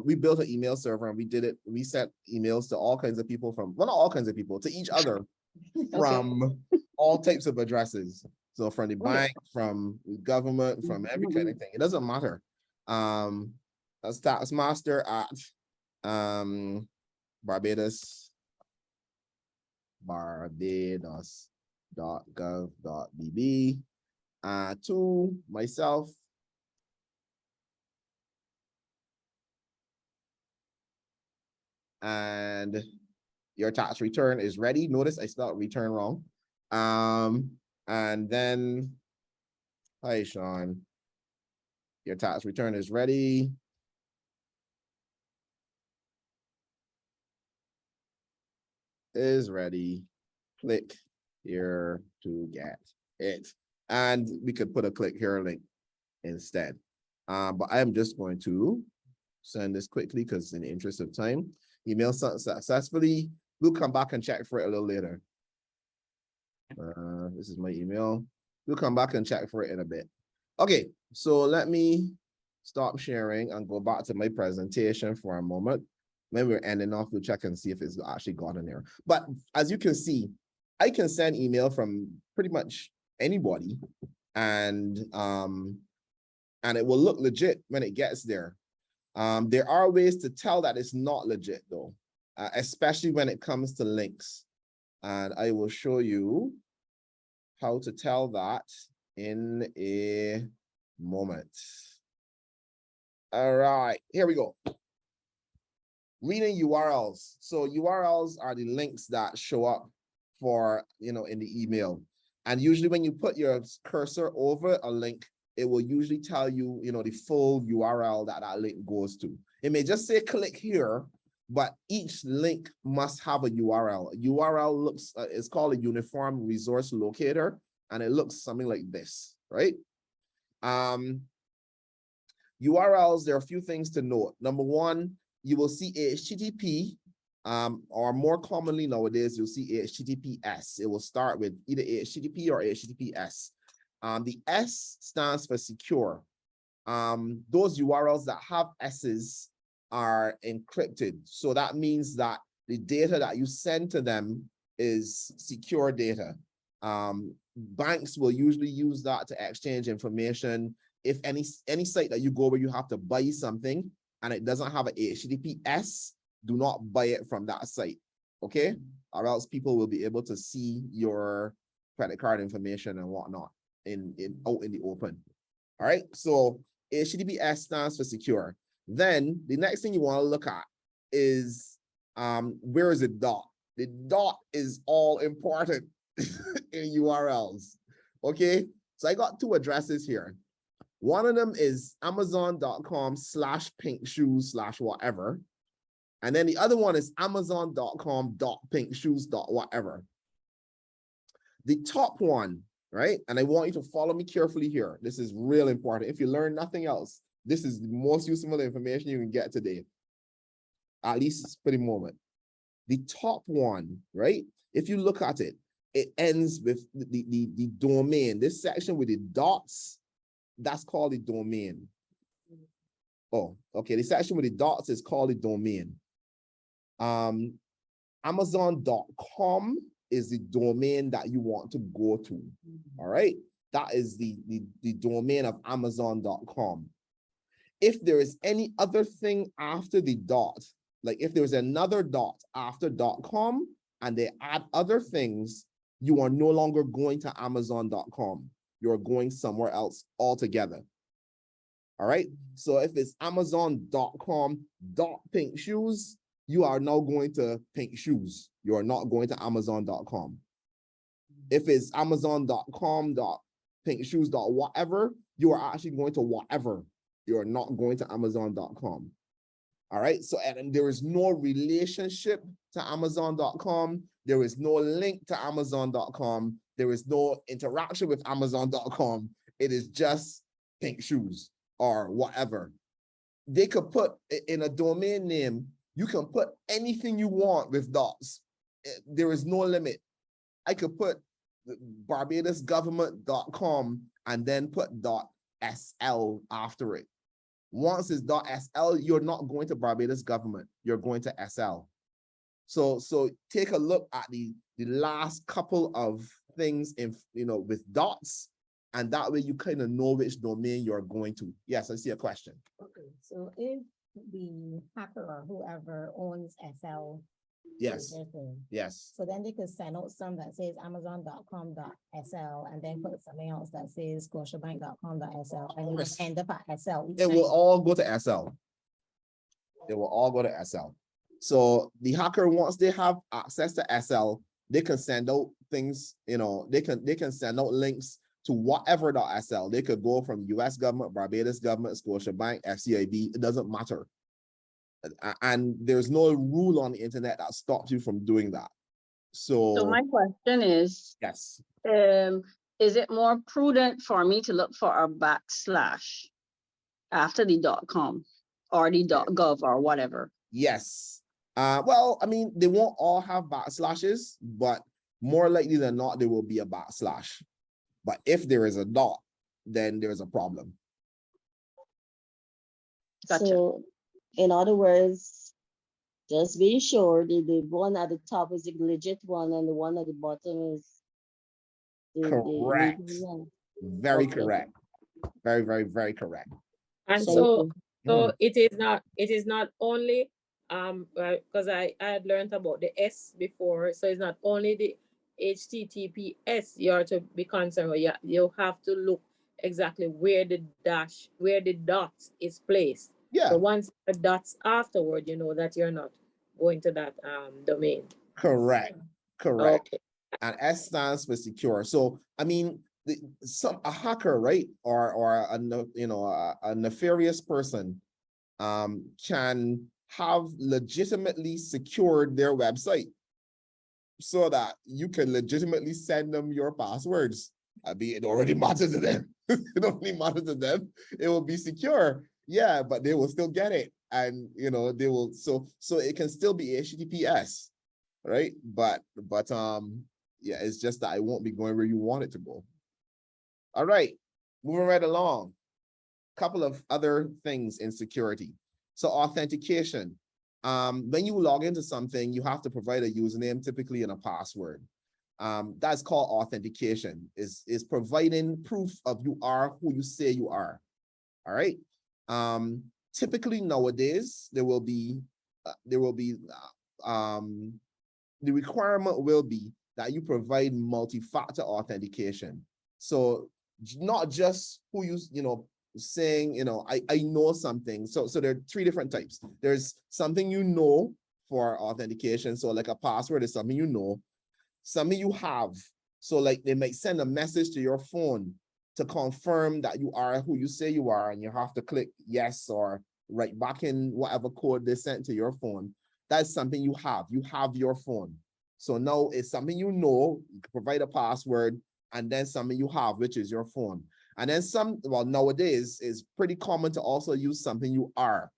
we built an email server and we sent emails to all kinds of people from, well, not all kinds of people, to each other from all types of addresses. So from the bank, from the government, from every kind of thing. It doesn't matter. That's taxmaster at barbados.gov.bb to myself. And your tax return is ready. Notice I spelled return wrong. And then, hi, Sean. Your tax return is ready. Is ready. Click here to get it. And we could put a click here link instead. But I'm just going to send this quickly because in the interest of time, email successfully. We'll come back and check for it a little later. This is my email. We'll come back and check for it in a bit. Okay, so let me stop sharing and go back to my presentation for a moment. When we're ending off, we'll check and see if it's actually gotten there. But as you can see, I can send email from pretty much anybody, and it will look legit when it gets there. There are ways to tell that it's not legit though, especially when it comes to links. And I will show you how to tell that in a moment. All right, here we go. Reading URLs. So URLs are the links that show up for, in the email. And usually when you put your cursor over a link, it will usually tell you, the full URL that link goes to. It may just say click here, but each link must have a URL. A URL looks, it's called a uniform resource locator, and it looks something like this, right? URLs, there are a few things to note. Number one, you will see HTTP, or more commonly nowadays, you'll see HTTPS. It will start with either HTTP or HTTPS. The S stands for secure. Those URLs that have S's are encrypted. So that means that the data that you send to them is secure data. Banks will usually use that to exchange information. If any site that you go where you have to buy something and it doesn't have an HTTPS, do not buy it from that site, okay? Or else people will be able to see your credit card information and whatnot out in the open. All right, so HTTPS stands for secure. Then the next thing you want to look at is where is the dot? The dot is all important in URLs. Okay, so I got two addresses here. One of them is amazon.com/pinkshoes/whatever. And then the other one is amazon.com.pinkshoes.whatever. The top one, right? And I want you to follow me carefully here. This is real important. If you learn nothing else, this is the most useful information you can get today, at least for the moment. The top one, right? If you look at it, it ends with the domain. This section with the dots, that's called the domain. Oh, okay. The section with the dots is called the domain. Amazon.com is the domain that you want to go to. All right. That is the domain of Amazon.com. If there is any other thing after the dot, like if there's another dot after .com and they add other things, you are no longer going to Amazon.com. You're going somewhere else altogether. All right. So if it's Amazon.com.pinkshoes, you are now going to Pink Shoes. You are not going to Amazon.com. If it's Amazon.com.pinkshoes.whatever, you are actually going to whatever. You are not going to Amazon.com. All right. So, and there is no relationship to Amazon.com. There is no link to Amazon.com. There is no interaction with Amazon.com. It is just Pink Shoes or whatever. They could put in a domain name, you can put anything you want with dots. There is no limit. I could put barbadosgovernment.com and then put .sl after it. Once it's .sl, you're not going to Barbados government. You're going to SL. So take a look at the last couple of things in, with dots, and that way you kind of know which domain you're going to. Yes, I see a question. Okay, so if the hacker or whoever owns SL, yes, yes, so then they could send out some that says amazon.com.sl and then put something else that says scotiabank.com.sl and you just end up at SL. It will all go to SL. It will all go to SL. So the hacker, once they have access to SL, they can send out things, they can send out links to whatever.sl. They could go from US government, Barbados government, Scotiabank, FCIB, it doesn't matter. And there's no rule on the internet that stops you from doing that. So my question is, yes. Is it more prudent for me to look for a backslash after the .com or the .gov or whatever? Yes. Well, I mean, they won't all have backslashes, but more likely than not, there will be a backslash. But if there is a dot, then there's a problem. Gotcha. So, in other words, just be sure the one at the top is the legit one and the one at the bottom is correct. Very correct. Very, very, very correct. And so it is not only because I had learned about the S before, so it's not only the HTTPS you are to be concerned with. You have to look exactly where the dot is placed. Yeah. So once the dots afterward, you know that you're not going to that domain. Correct. Correct. Okay. And S stands for secure. So I mean, a hacker, right, or a nefarious person, can have legitimately secured their website so that you can legitimately send them your passwords. I mean, it already matters to them. It only matters to them. It will be secure. Yeah, but they will still get it. And, they will, so it can still be HTTPS, right? But yeah, it's just that I won't be going where you want it to go. All right, moving right along. Couple of other things in security. So authentication. When you log into something, you have to provide a username, typically, and a password. That's called authentication. Is providing proof of you are who you say you are. All right. Typically nowadays the requirement will be that you provide multi-factor authentication. So not just who you saying, I know something. So there are three different types. There's something for authentication. So like a password is something something you have. So like they might send a message to your phone to confirm that you are who you say you are, and you have to click yes or write back in whatever code they sent to your phone. That's something you have. You have your phone. So now it's something you know, you can provide a password, and then something you have, which is your phone. And then well, nowadays it's pretty common to also use something you are.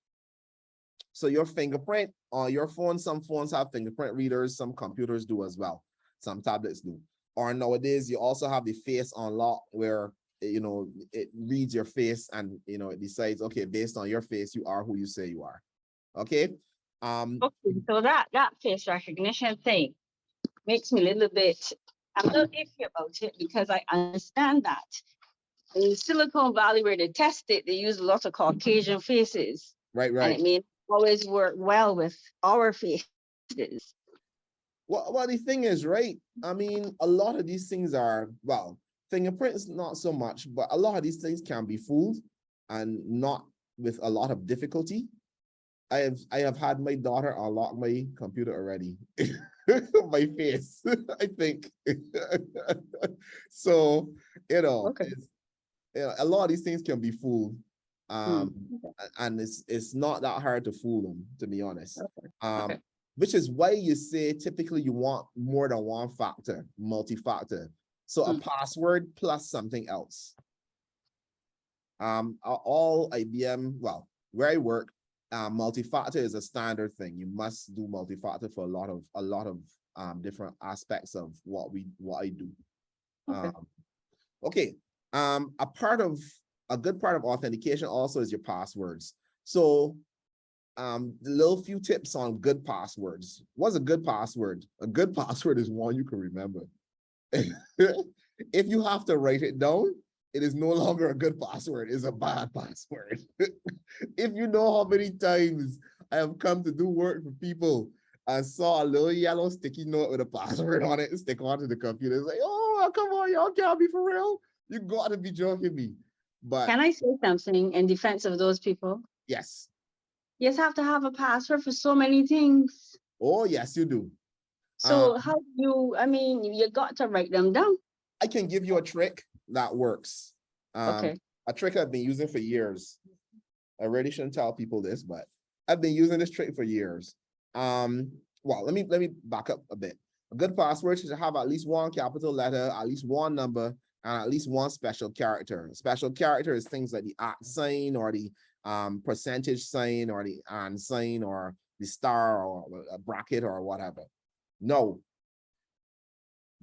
So your fingerprint on your phone, some phones have fingerprint readers, some computers do as well. Some tablets do. Or nowadays you also have the face unlock where, you know, it reads your face and, you know, it decides, okay, based on your face, you are who you say you are. Okay. Okay, so that face recognition thing makes me a little bit, I'm not iffy about it because I understand that in Silicon Valley where they test it, they use a lot of Caucasian faces. Right. And it may always work well with our faces. Well, the thing is, right? I mean, a lot of these things are, well, fingerprints, not so much, but a lot of these things can be fooled and not with a lot of difficulty. I have had my daughter unlock my computer already. My face, I think. So, you know, Okay. a lot of these things can be fooled. And it's not that hard to fool them, to be honest. Okay. Which is why you say typically you want more than one factor, multi-factor. So a password plus something else. All IBM, well, where I work, multi-factor is a standard thing. You must do multi-factor for a lot of different aspects of what I do. Okay. A good part of authentication also is your passwords. So the little few tips on good passwords. What's a good password? A good password is one you can remember. If you have to write it down, it is no longer a good password, it's a bad password. If you know how many times I have come to do work for people and saw a little yellow sticky note with a password on it and stick onto the computer, it's like, oh, come on, y'all can't be for real. You got to be joking me. But can I say something in defense of those people? Yes. You just have to have a password for so many things. Oh, yes, you do. So how do you, I mean, you got to write them down. I can give you a trick that works. Okay. A trick I've been using for years. I really shouldn't tell people this, but I've been using this trick for years. Well, let me back up a bit. A good password should have at least one capital letter, at least one number, and at least one special character. Special character is things like the @ sign or the percentage sign or the and sign or the star or a bracket or whatever. No.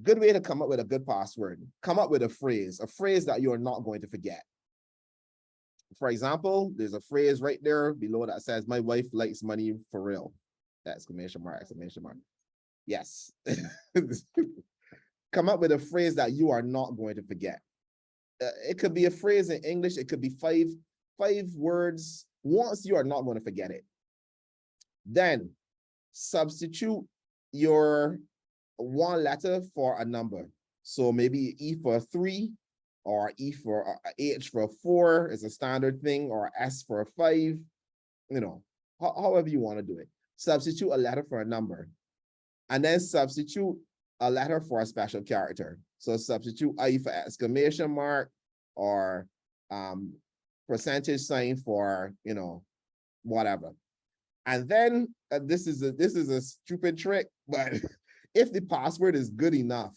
Good way to come up with a good password. Come up with a phrase that you're not going to forget. For example, there's a phrase right there below that says, "My wife likes money for real." Exclamation mark, exclamation mark. Yes. Come up with a phrase that you are not going to forget. It could be a phrase in English. It could be five words. Once you are not going to forget it. Then substitute your one letter for a number. So maybe E for 3, or E for H for 4 is a standard thing, or S for 5, you know, however you want to do it. Substitute a letter for a number, and then substitute a letter for a special character. So substitute I for exclamation mark, or percentage sign for, you know, whatever. And then this is a stupid trick, but if the password is good enough,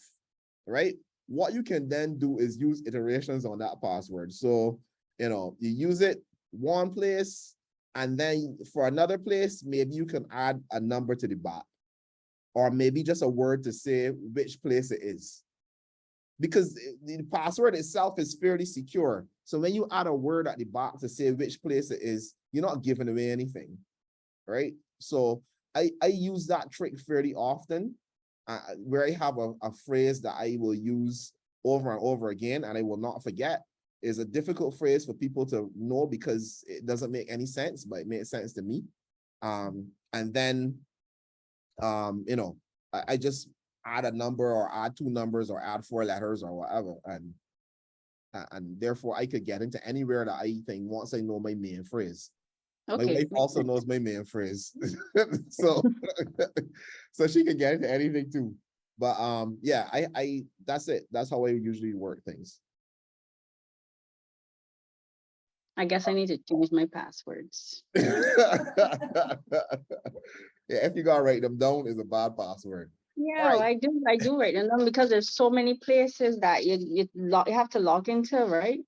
right? What you can then do is use iterations on that password. So, you know, you use it one place, and then for another place, maybe you can add a number to the back, or maybe just a word to say which place it is. Because the password itself is fairly secure. So when you add a word at the back to say which place it is, you're not giving away anything, right? So I use that trick fairly often. Where I have a phrase that I will use over and over again and I will not forget. Is a difficult phrase for people to know because it doesn't make any sense, but it makes sense to me. And then, you know, I just add a number or add 2 numbers or add 4 letters or whatever. And therefore I could get into anywhere that I think once I know my main phrase. Okay. My wife also knows my main phrase. so so she can get into anything too. But yeah, I that's it. That's how I usually work things. I guess I need to change my passwords. Yeah, if you gotta write them down, is a bad password. Yeah, Right. I do write them down because there's so many places that you have to log into, right?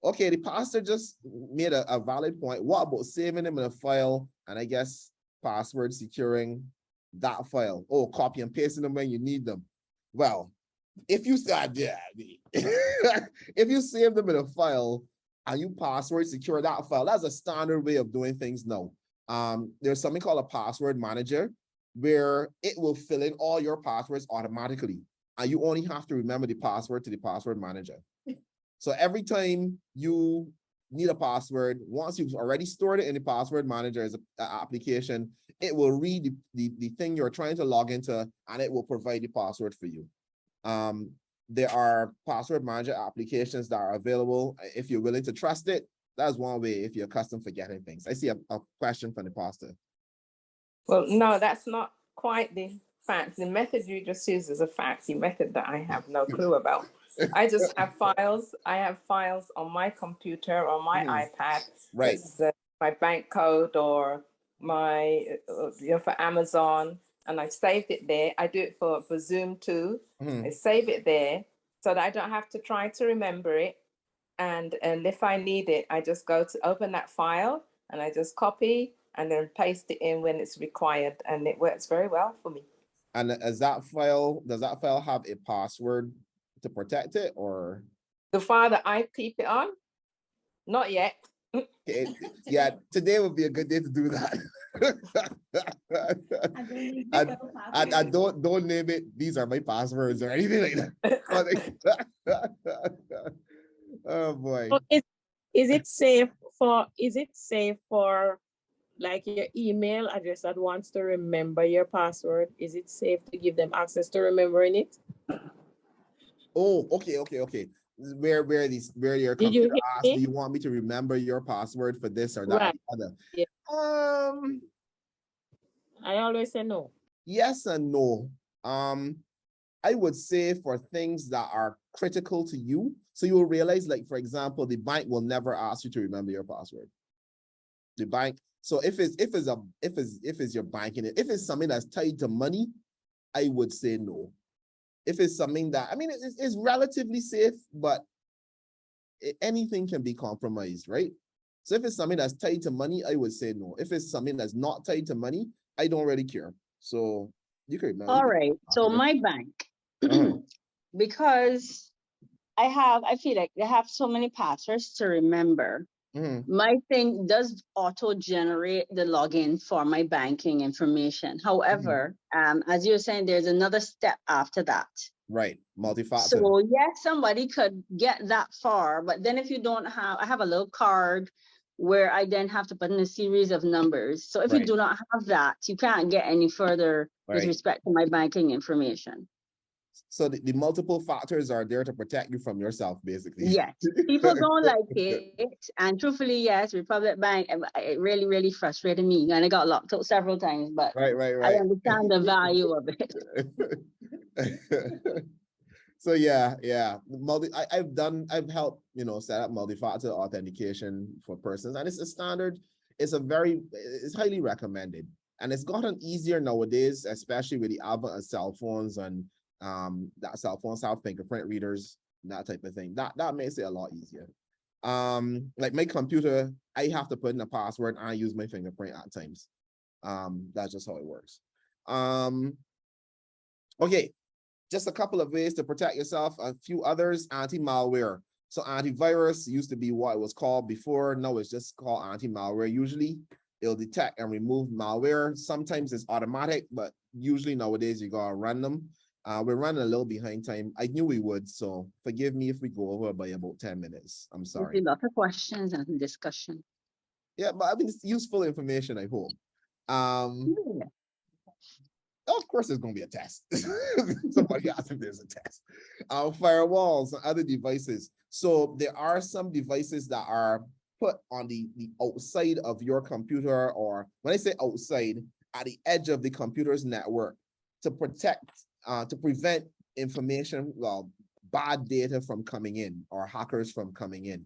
Okay, the pastor just made a valid point. What about saving them in a file and I guess password securing that file? Oh, copy and pasting them when you need them. Well, if you start, if you save them in a file and you password secure that file, that's a standard way of doing things now. There's something called a password manager where it will fill in all your passwords automatically, and you only have to remember the password to the password manager. So every time you need a password, once you've already stored it in the password manager as an application, it will read the thing you're trying to log into, and it will provide the password for you. There are password manager applications that are available. If you're willing to trust it, that's one way if you're accustomed forgetting things. I see a question from the pastor. Well, no, that's not quite the fancy method you just used is a fancy method that I have no clue about. I just have files. I have files on my computer, on my iPad. Right. It's my bank code or my, for Amazon, and I've saved it there. I do it for Zoom too. I save it there so that I don't have to try to remember it. And if I need it, I just go to open that file and I just copy and then paste it in when it's required, and it works very well for me. And does that file have a password to protect it, or? The file that I keep it on? Not yet. Yeah, today would be a good day to do that. I don't name it. These are my passwords or anything like that. Oh boy. So is it safe for like your email address that wants to remember your password? Is it safe to give them access to remembering it? Oh, okay. Where your computer asks, do you want me to remember your password for this or that? Right. Or the other? Yeah. I always say no. Yes and no. I would say for things that are critical to you, so you will realize, like for example, the bank will never ask you to remember your password. The bank. So if it's your banking, if it's something that's tied to money, I would say no. If it's something that, I mean, it's relatively safe, but anything can be compromised, right? So if it's something that's tied to money, I would say no. If it's something that's not tied to money, I don't really care. So you could remember. All right. So my bank, because I feel like they have so many passwords to remember. My thing does auto-generate the login for my banking information. However, as you're saying, there's another step after that. Right, multi-factor. So yes, somebody could get that far, but then if you don't have, I have a little card where I then have to put in a series of numbers. So if you do not have that, you can't get any further with respect to my banking information. So the multiple factors are there to protect you from yourself, basically. Yes, people don't like it. And truthfully, yes, Republic Bank, it really, really frustrated me. And I got locked out several times, but right. I understand the value of it. So yeah. I've helped, set up multi-factor authentication for persons, and it's a standard. It's highly recommended. And it's gotten easier nowadays, especially with the advent of cell phones and that cell phones have fingerprint readers, that type of thing. That makes it a lot easier. Like my computer, I have to put in a password and I use my fingerprint at times. That's just how it works. Okay, just a couple of ways to protect yourself. A few others: anti-malware. So antivirus used to be what it was called before. Now it's just called anti-malware. Usually it'll detect and remove malware. Sometimes it's automatic, but usually nowadays you gotta run them. We're running a little behind time. I knew we would, so forgive me if we go over by about 10 minutes. I'm sorry. A lot of questions and discussion. Yeah, but I mean, it's useful information, I hope. Of course, there's going to be a test. Somebody asked if there's a test. Firewalls and other devices. So there are some devices that are put on the outside of your computer, or when I say outside, at the edge of the computer's network, to prevent information, bad data from coming in or hackers from coming in.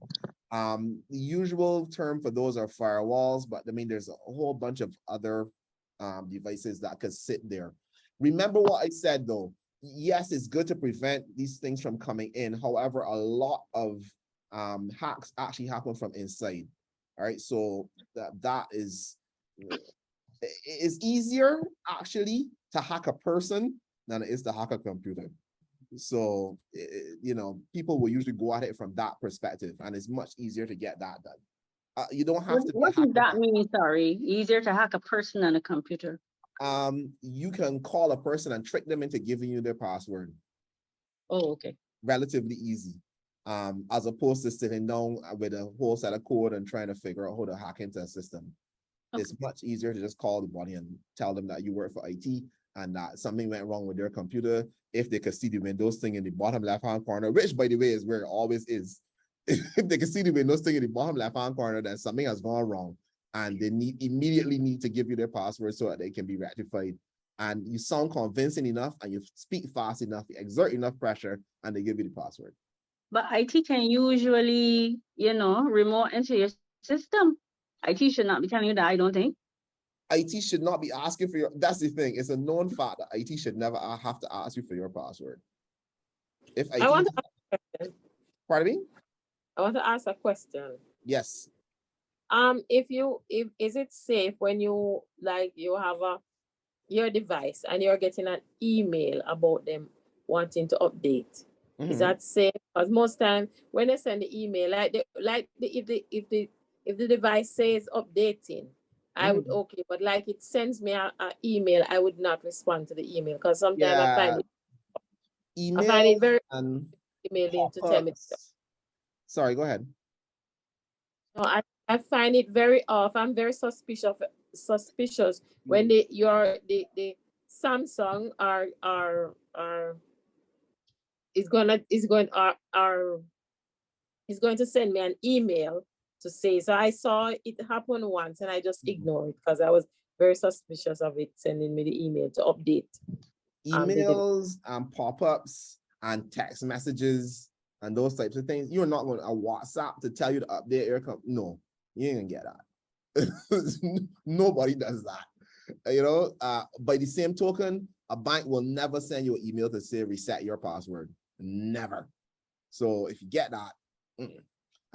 The usual term for those are firewalls, but I mean, there's a whole bunch of other devices that could sit there. Remember what I said though. Yes, it's good to prevent these things from coming in. However, a lot of hacks actually happen from inside. All right, so that is it's easier actually to hack a person than it is to hack a computer. So, you know, people will usually go at it from that perspective, and it's much easier to get that done. You don't have to. What does that mean? Sorry, easier to hack a person than a computer. You can call a person and trick them into giving you their password. Oh, okay. Relatively easy. As opposed to sitting down with a whole set of code and trying to figure out how to hack into a system. Okay. It's much easier to just call the body and tell them that you work for IT and that something went wrong with their computer. If they could see the Windows thing in the bottom left-hand corner, which by the way is where it always is. If they can see the Windows thing in the bottom left-hand corner, then something has gone wrong. And they immediately need to give you their password so that they can be rectified. And you sound convincing enough and you speak fast enough, you exert enough pressure, and they give you the password. But IT can usually, you know, remote into your system. IT should not be telling you that, I don't think. IT should not be asking for your, that's the thing. It's a known fact that IT should never have to ask you for your password. If IT, I want to ask a question. Pardon me? I want to ask a question. Yes. If is it safe when you you have your device and you're getting an email about them wanting to update? Mm-hmm. Is that safe? Because most time when they send the email, if the device says updating, I would okay, but like it sends me an email, I would not respond to the email because sometimes I find it very emailing to tell me. Sorry, go ahead. No, I find it very off. I'm very suspicious when the Samsung is going to send me an email to say. So I saw it happen once and I just ignored it because I was very suspicious of it sending me the email to update. Emails and pop-ups and text messages and those types of things. You're not going to a WhatsApp to tell you to update your company. No, you ain't gonna get that. Nobody does that. You know, by the same token, a bank will never send you an email to say reset your password. Never. So if you get that,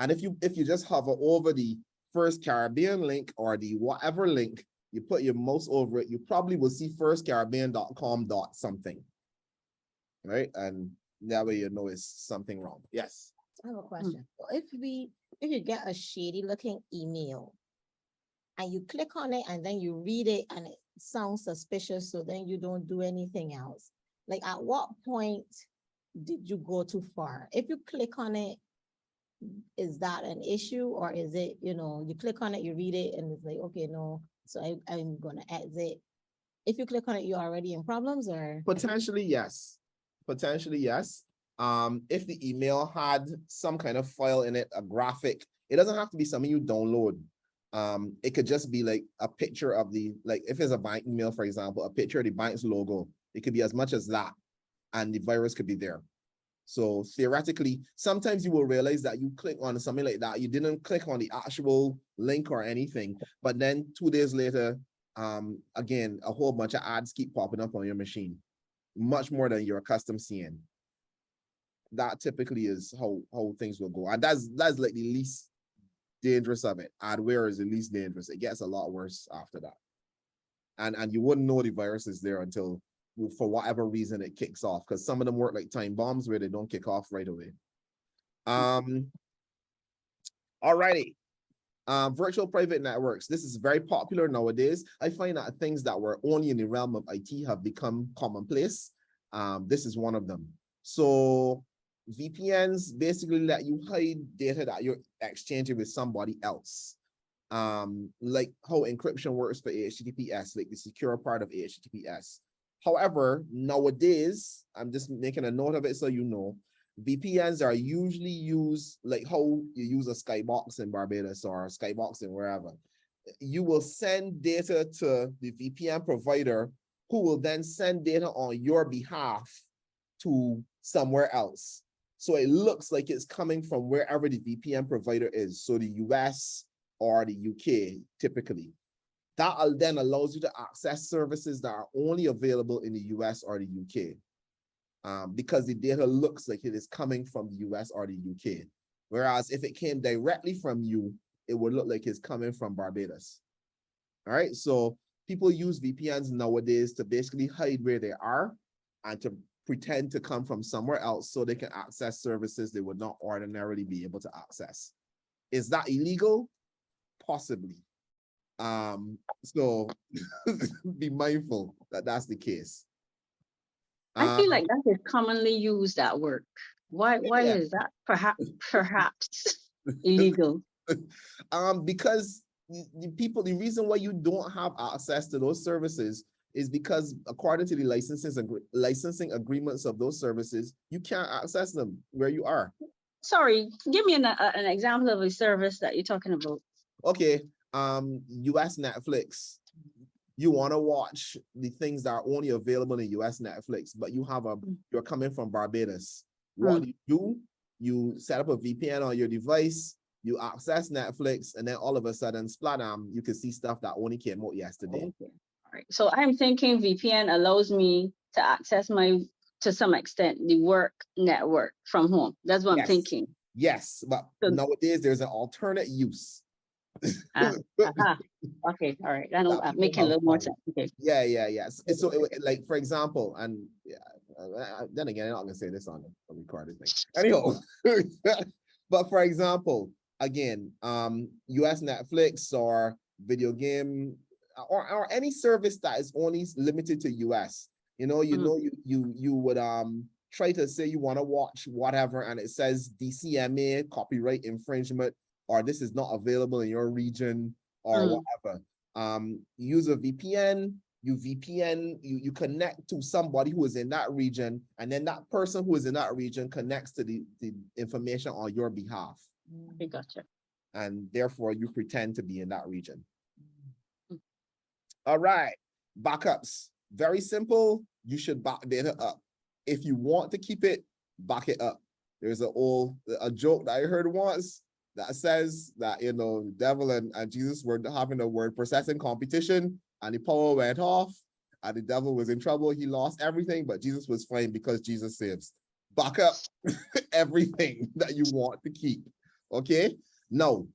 and if you just hover over the First Caribbean link or the whatever link, you put your mouse over it, you probably will see firstcaribbean.com something. Right? And that way you know it's something wrong. Yes. I have a question. If you get a shady looking email and you click on it and then you read it and it sounds suspicious, so then you don't do anything else. Like at what point did you go too far? If you click on it, is that an issue, or is it, you know, you click on it, you read it, and it's like, okay, no, so I'm gonna exit. If you click on it, you're already in problems, or potentially yes. Potentially yes. If the email had some kind of file in it, a graphic, it doesn't have to be something you download. It could just be like a picture of the, like if it's a bank email, for example, a picture of the bank's logo. It could be as much as that, and the virus could be there. So theoretically, sometimes you will realize that you click on something like that. You didn't click on the actual link or anything, but then 2 days later, again, a whole bunch of ads keep popping up on your machine, much more than you're accustomed seeing. That typically is how things will go. And that's like the least dangerous of it. Adware is the least dangerous. It gets a lot worse after that. And you wouldn't know the virus is there until, for whatever reason, it kicks off, because some of them work like time bombs where they don't kick off right away. Alrighty. Virtual private networks. This is very popular nowadays. I find that things that were only in the realm of IT have become commonplace. This is one of them. So VPNs basically let you hide data that you're exchanging with somebody else. Like how encryption works for HTTPS, like the secure part of HTTPS. However, nowadays, I'm just making a note of it so you know, VPNs are usually used like how you use a skybox in Barbados or a skybox in wherever. You will send data to the VPN provider, who will then send data on your behalf to somewhere else. So it looks like it's coming from wherever the VPN provider is. So the US or the UK, typically. That then allows you to access services that are only available in the US or the UK. Because the data looks like it is coming from the US or the UK. Whereas if it came directly from you, it would look like it's coming from Barbados. All right, so people use VPNs nowadays to basically hide where they are and to pretend to come from somewhere else so they can access services they would not ordinarily be able to access. Is that illegal? Possibly. So be mindful that that's the case. I feel like that is commonly used at work. Why Yeah. is that perhaps illegal? Because the reason why you don't have access to those services is because according to the licensing agreements of those services, you can't access them where you are. Sorry, give me an example of a service that you're talking about. Okay, US Netflix. You want to watch the things that are only available in US Netflix, but you're coming from Barbados. What do? You set up a VPN on your device, you access Netflix, and then all of a sudden, spladam, you can see stuff that only came out yesterday. Okay. All right. So I'm thinking VPN allows me to access to some extent, the work network from home. That's what I'm thinking. Yes, but nowadays there's an alternate use. Okay, all right. That'll make it a little more sense. Okay. Yeah. So like, for example, and then again, I'm not gonna say this on a recorded thing. Anyhow, but for example, again, US Netflix or video game or any service that is only limited to US. You would try to say you want to watch whatever, and it says DCMA, copyright infringement, or this is not available in your region, or whatever. Use a VPN, you connect to somebody who is in that region, and then that person who is in that region connects to the information on your behalf. Okay, gotcha. And therefore you pretend to be in that region. All right, backups. Very simple. You should back data up. If you want to keep it, back it up. There's a joke that I heard once that says that, the devil and Jesus were having a word processing competition, and the power went off, and the devil was in trouble. He lost everything, but Jesus was fine because Jesus saves. Back up everything that you want to keep. Okay? Now,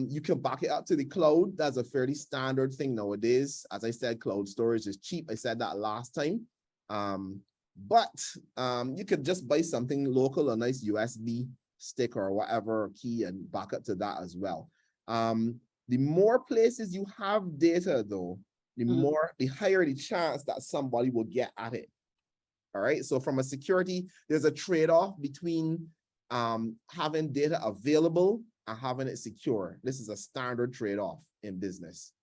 you can back it up to the cloud. That's a fairly standard thing nowadays. As I said, cloud storage is cheap. I said that last time. But you could just buy something local, a nice USB stick or whatever key, and back up to that as well. The more places you have data, though, the higher the chance that somebody will get at it. All right. So from a security, there's a trade-off between having data available and having it secure. This is a standard trade-off in business.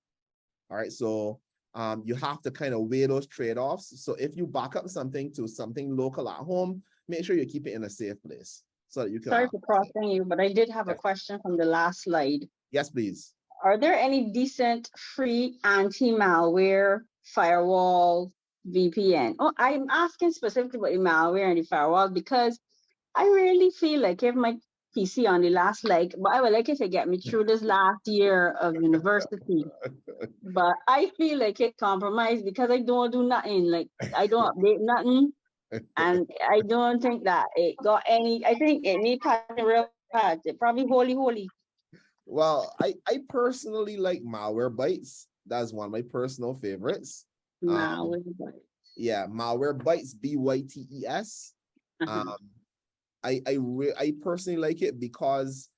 All right. So you have to kind of weigh those trade-offs. So if you back up something to something local at home, make sure you keep it in a safe place so that you can. Sorry for crossing you, but I did have a question from the last slide. Yes, please. Are there any decent free anti-malware firewall VPN? Oh, I'm asking specifically about the malware and the firewall because I really feel like if my PC on the last leg, but I would like it to get me through this last year of university. But I feel like it compromised because I don't do nothing. Like I don't update nothing. And I don't think that it got any, I think it needs real patch. It probably holy. Well, I personally like Malwarebytes. That's one of my personal favorites. Malwarebytes. Yeah, Malwarebytes, BYTES. I personally like it because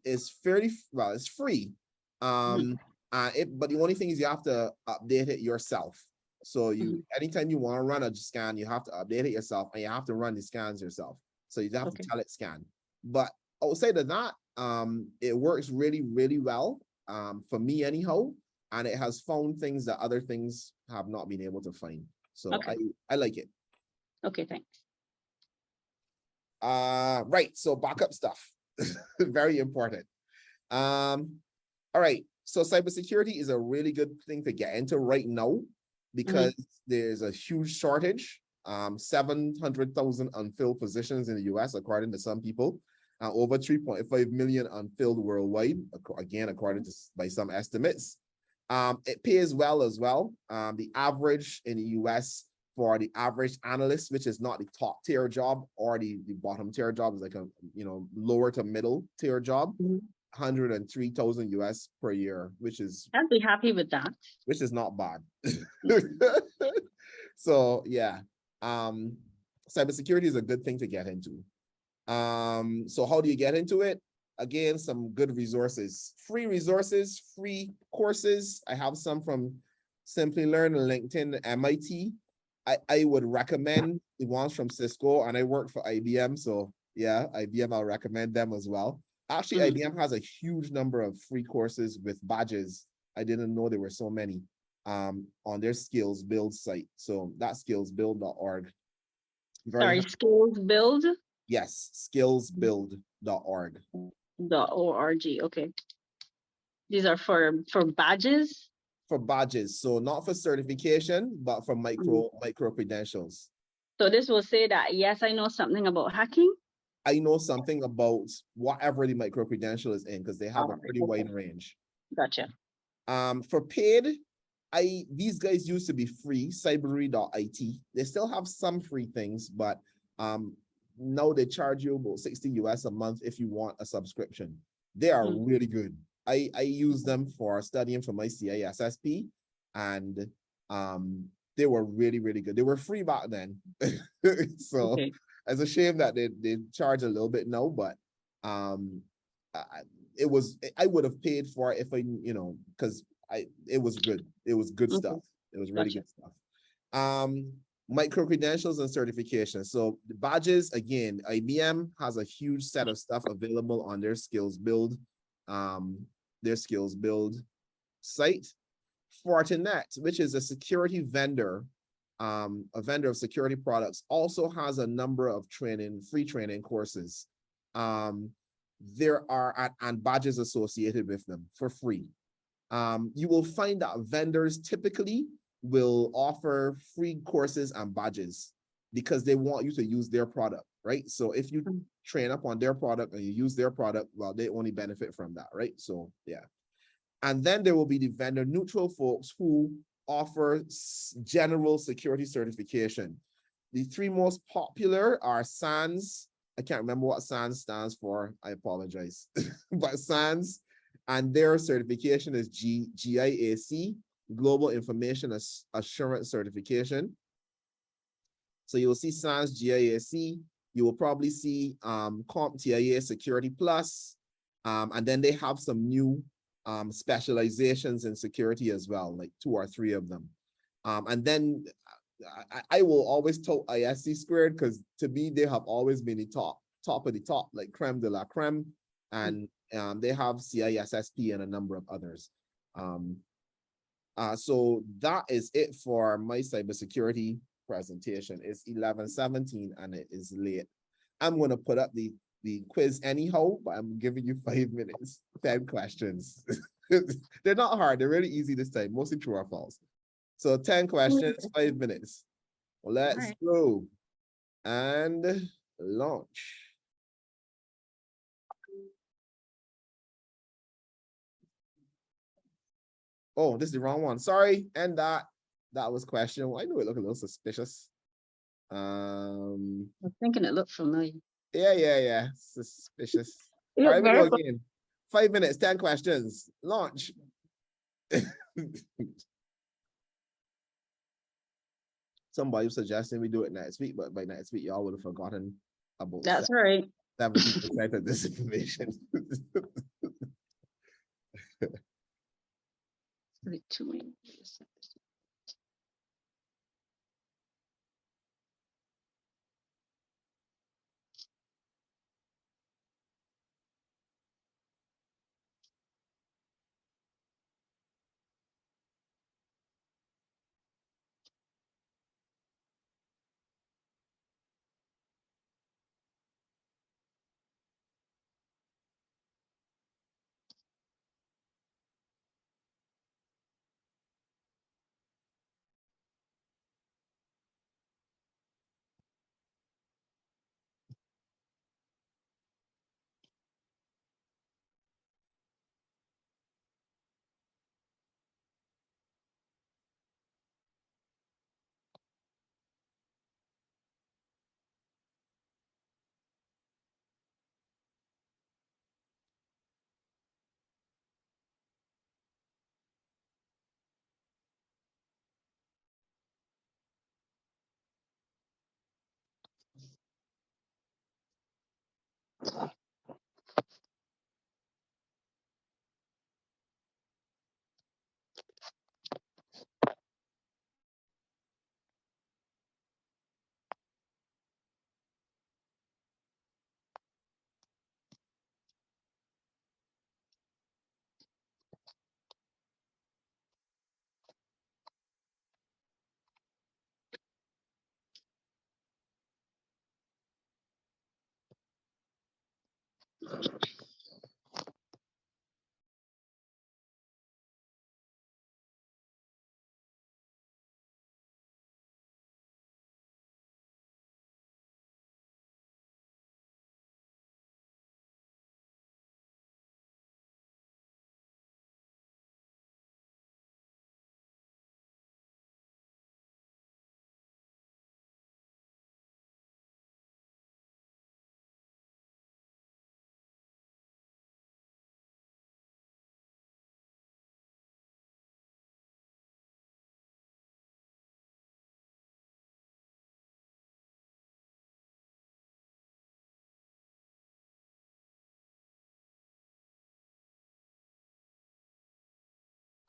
it's it's free. But the only thing is you have to update it yourself. So anytime you want to run a scan, you have to update it yourself, and you have to run the scans yourself. So you have to tell it scan. But outside of that, it works really, really well for me anyhow, and it has found things that other things have not been able to find. So I like it. Okay, thanks. Right, so backup stuff. Very important. All right, so cybersecurity is a really good thing to get into right now because there's a huge shortage. 700,000 unfilled positions in the US, according to some people, over 3.5 million unfilled worldwide, again, according to by some estimates. It pays well as well. The average in the US for the average analyst, which is not the top tier job or the bottom tier job, is like a lower to middle tier job. 103,000 US per year, which is, I'd be happy with that. Which is not bad. So yeah, cybersecurity is a good thing to get into. So how do you get into it? Again, some good resources, free courses. I have some from Simply Learn, LinkedIn, MIT. I would recommend the ones from Cisco, and I work for IBM, so yeah, IBM, I'll recommend them as well. Actually, IBM has a huge number of free courses with badges. I didn't know there were so many on their Skills Build site. So that's skillsbuild.org. Sorry, Skills Build? Yes, skillsbuild.org. .org, okay. These are for badges? For badges, so not for certification, but for micro credentials. So this will say that, yes, I know something about hacking. I know something about whatever the micro credential is in, because they have a pretty wide range. Gotcha. For paid, these guys used to be free, cybery.it. They still have some free things, but now they charge you about 60 US a month if you want a subscription. They are really good. I use them for studying for my CISSP, and they were really, really good. They were free back then. So it's a shame that they charge a little bit now, but I would have paid for it if I, because it was good. It was good stuff. It was really good stuff. Micro credentials and certifications. So the badges, again, IBM has a huge set of stuff available on their Skills Build site. Fortinet, which is a security vendor, a vendor of security products, also has a number of free training courses. There are and badges associated with them for free. You will find that vendors typically will offer free courses and badges because they want you to use their product, right? So if you train up on their product and you use their product, well, they only benefit from that, right? So yeah. And then there will be the vendor neutral folks who offer general security certification. The three most popular are SANS. I can't remember what SANS stands for. I apologize. But SANS, and their certification is GIAC, Global Information Assurance Certification. So you will see SANS GIAC. You will probably see CompTIA Security Plus. And then they have some new specializations in security as well, like 2 or 3 of them. And then I will always tout ISC squared, because to me, they have always been the top of the top, like creme de la creme. And they have CISSP and a number of others. So that is it for my cybersecurity presentation. It's 11:17 and it is late. I'm going to put up the quiz anyhow, but I'm giving you 5 minutes, 10 questions. They're not hard. They're really easy this time, mostly true or false. So 10 questions, 5 minutes. Let's go and launch. Oh, this is the wrong one. Sorry. And that was question. I knew it looked a little suspicious. I'm thinking it looked familiar. Yeah. Suspicious. All right, we go again. 5 minutes, 10 questions. Launch. Somebody was suggesting we do it next week, but by next week, y'all would have forgotten about That's right. 70% of this information.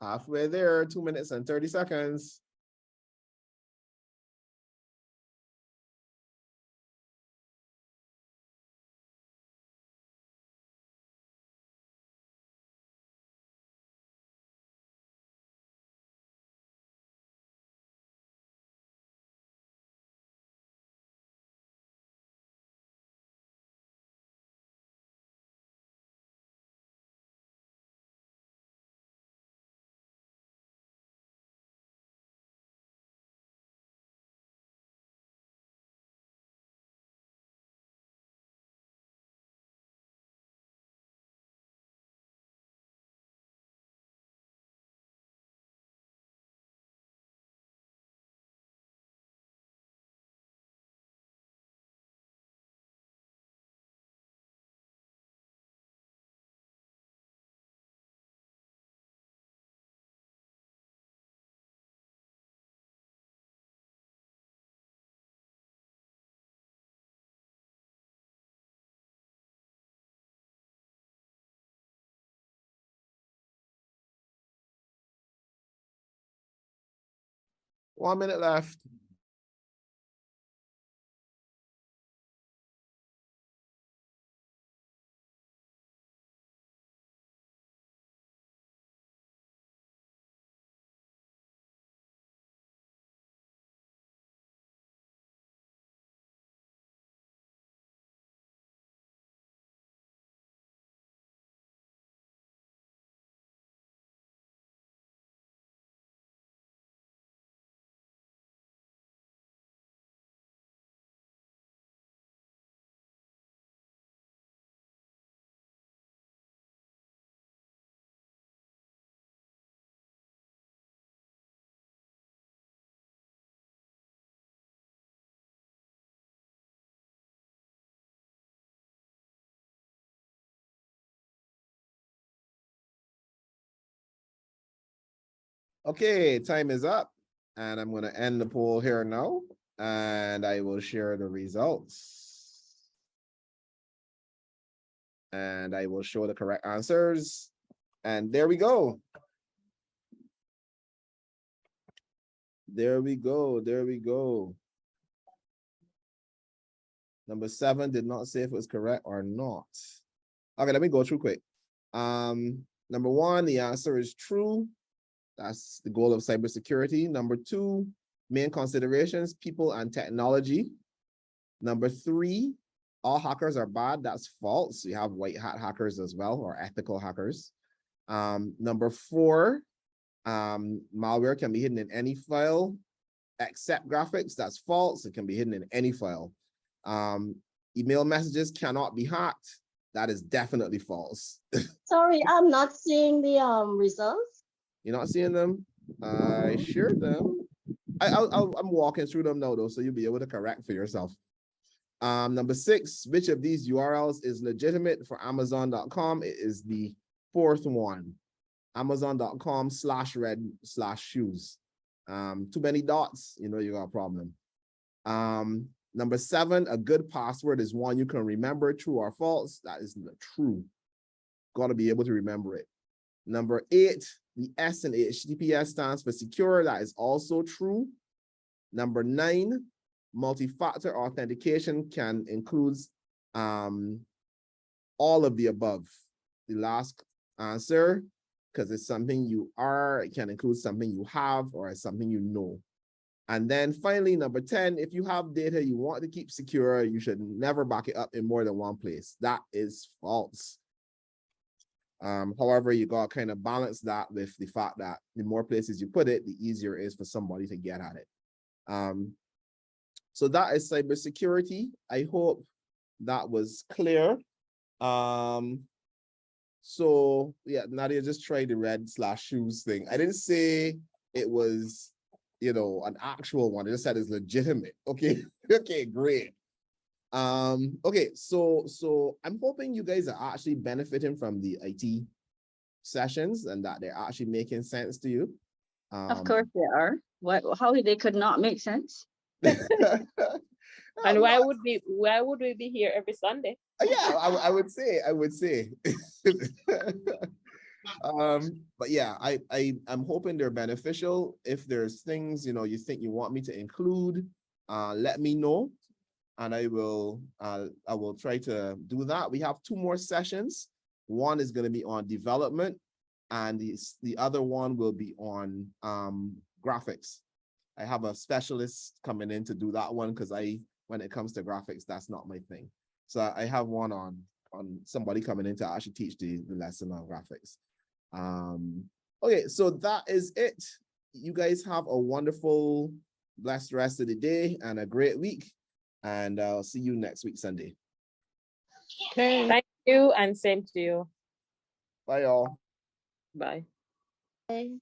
Halfway there, 2 minutes and 30 seconds. One minute left. Okay, time is up, and I'm going to end the poll here now, and I will share the results. And I will show the correct answers. And there we go. There we go. There we go. Number 7 did not say if it was correct or not. Okay, let me go through quick. Number 1, the answer is true. That's the goal of cybersecurity. Number 2, main considerations, people and technology. Number 3, all hackers are bad. That's false. You have white hat hackers as well, or ethical hackers. Number 4, malware can be hidden in any file except graphics. That's false. It can be hidden in any file. Email messages cannot be hacked. That is definitely false. Sorry, I'm not seeing the results. You're not seeing them? I shared them. I'm walking through them now, though, so you'll be able to correct for yourself. Number 6, which of these URLs is legitimate for Amazon.com? It is the 4th one. Amazon.com/red/shoes. Too many dots, you know you got a problem. Number 7, a good password is one you can remember, true or false. That is true. Got to be able to remember it. Number 8, the S in HTTPS stands for secure. That is also true. Number 9, multi-factor authentication can include all of the above. The last answer, because it's something you are, it can include something you have or something you know. And then finally, number 10, if you have data you want to keep secure, you should never back it up in more than one place. That is false. However, you got to kind of balance that with the fact that the more places you put it, the easier it is for somebody to get at it. So that is cybersecurity. I hope that was clear. So yeah, Nadia just tried the red/shoes thing. I didn't say it was, you know, an actual one. I just said it's legitimate. Okay, okay, great. Okay, so I'm hoping you guys are actually benefiting from the IT sessions and that they're actually making sense to you. Of course they are. How they could not make sense? And why would we be here every Sunday? Yeah, I would say. But yeah, I'm hoping they're beneficial. If there's things, you know, you think you want me to include, let me know. And I will try to do that. We have 2 more sessions. One is going to be on development, and the other one will be on graphics. I have a specialist coming in to do that one because when it comes to graphics, that's not my thing. So I have one on somebody coming in to actually teach the lesson on graphics. Okay, so that is it. You guys have a wonderful, blessed rest of the day and a great week. And I'll see you next week, Sunday. Okay. Thank you, and same to you. Bye, y'all. Bye. Bye.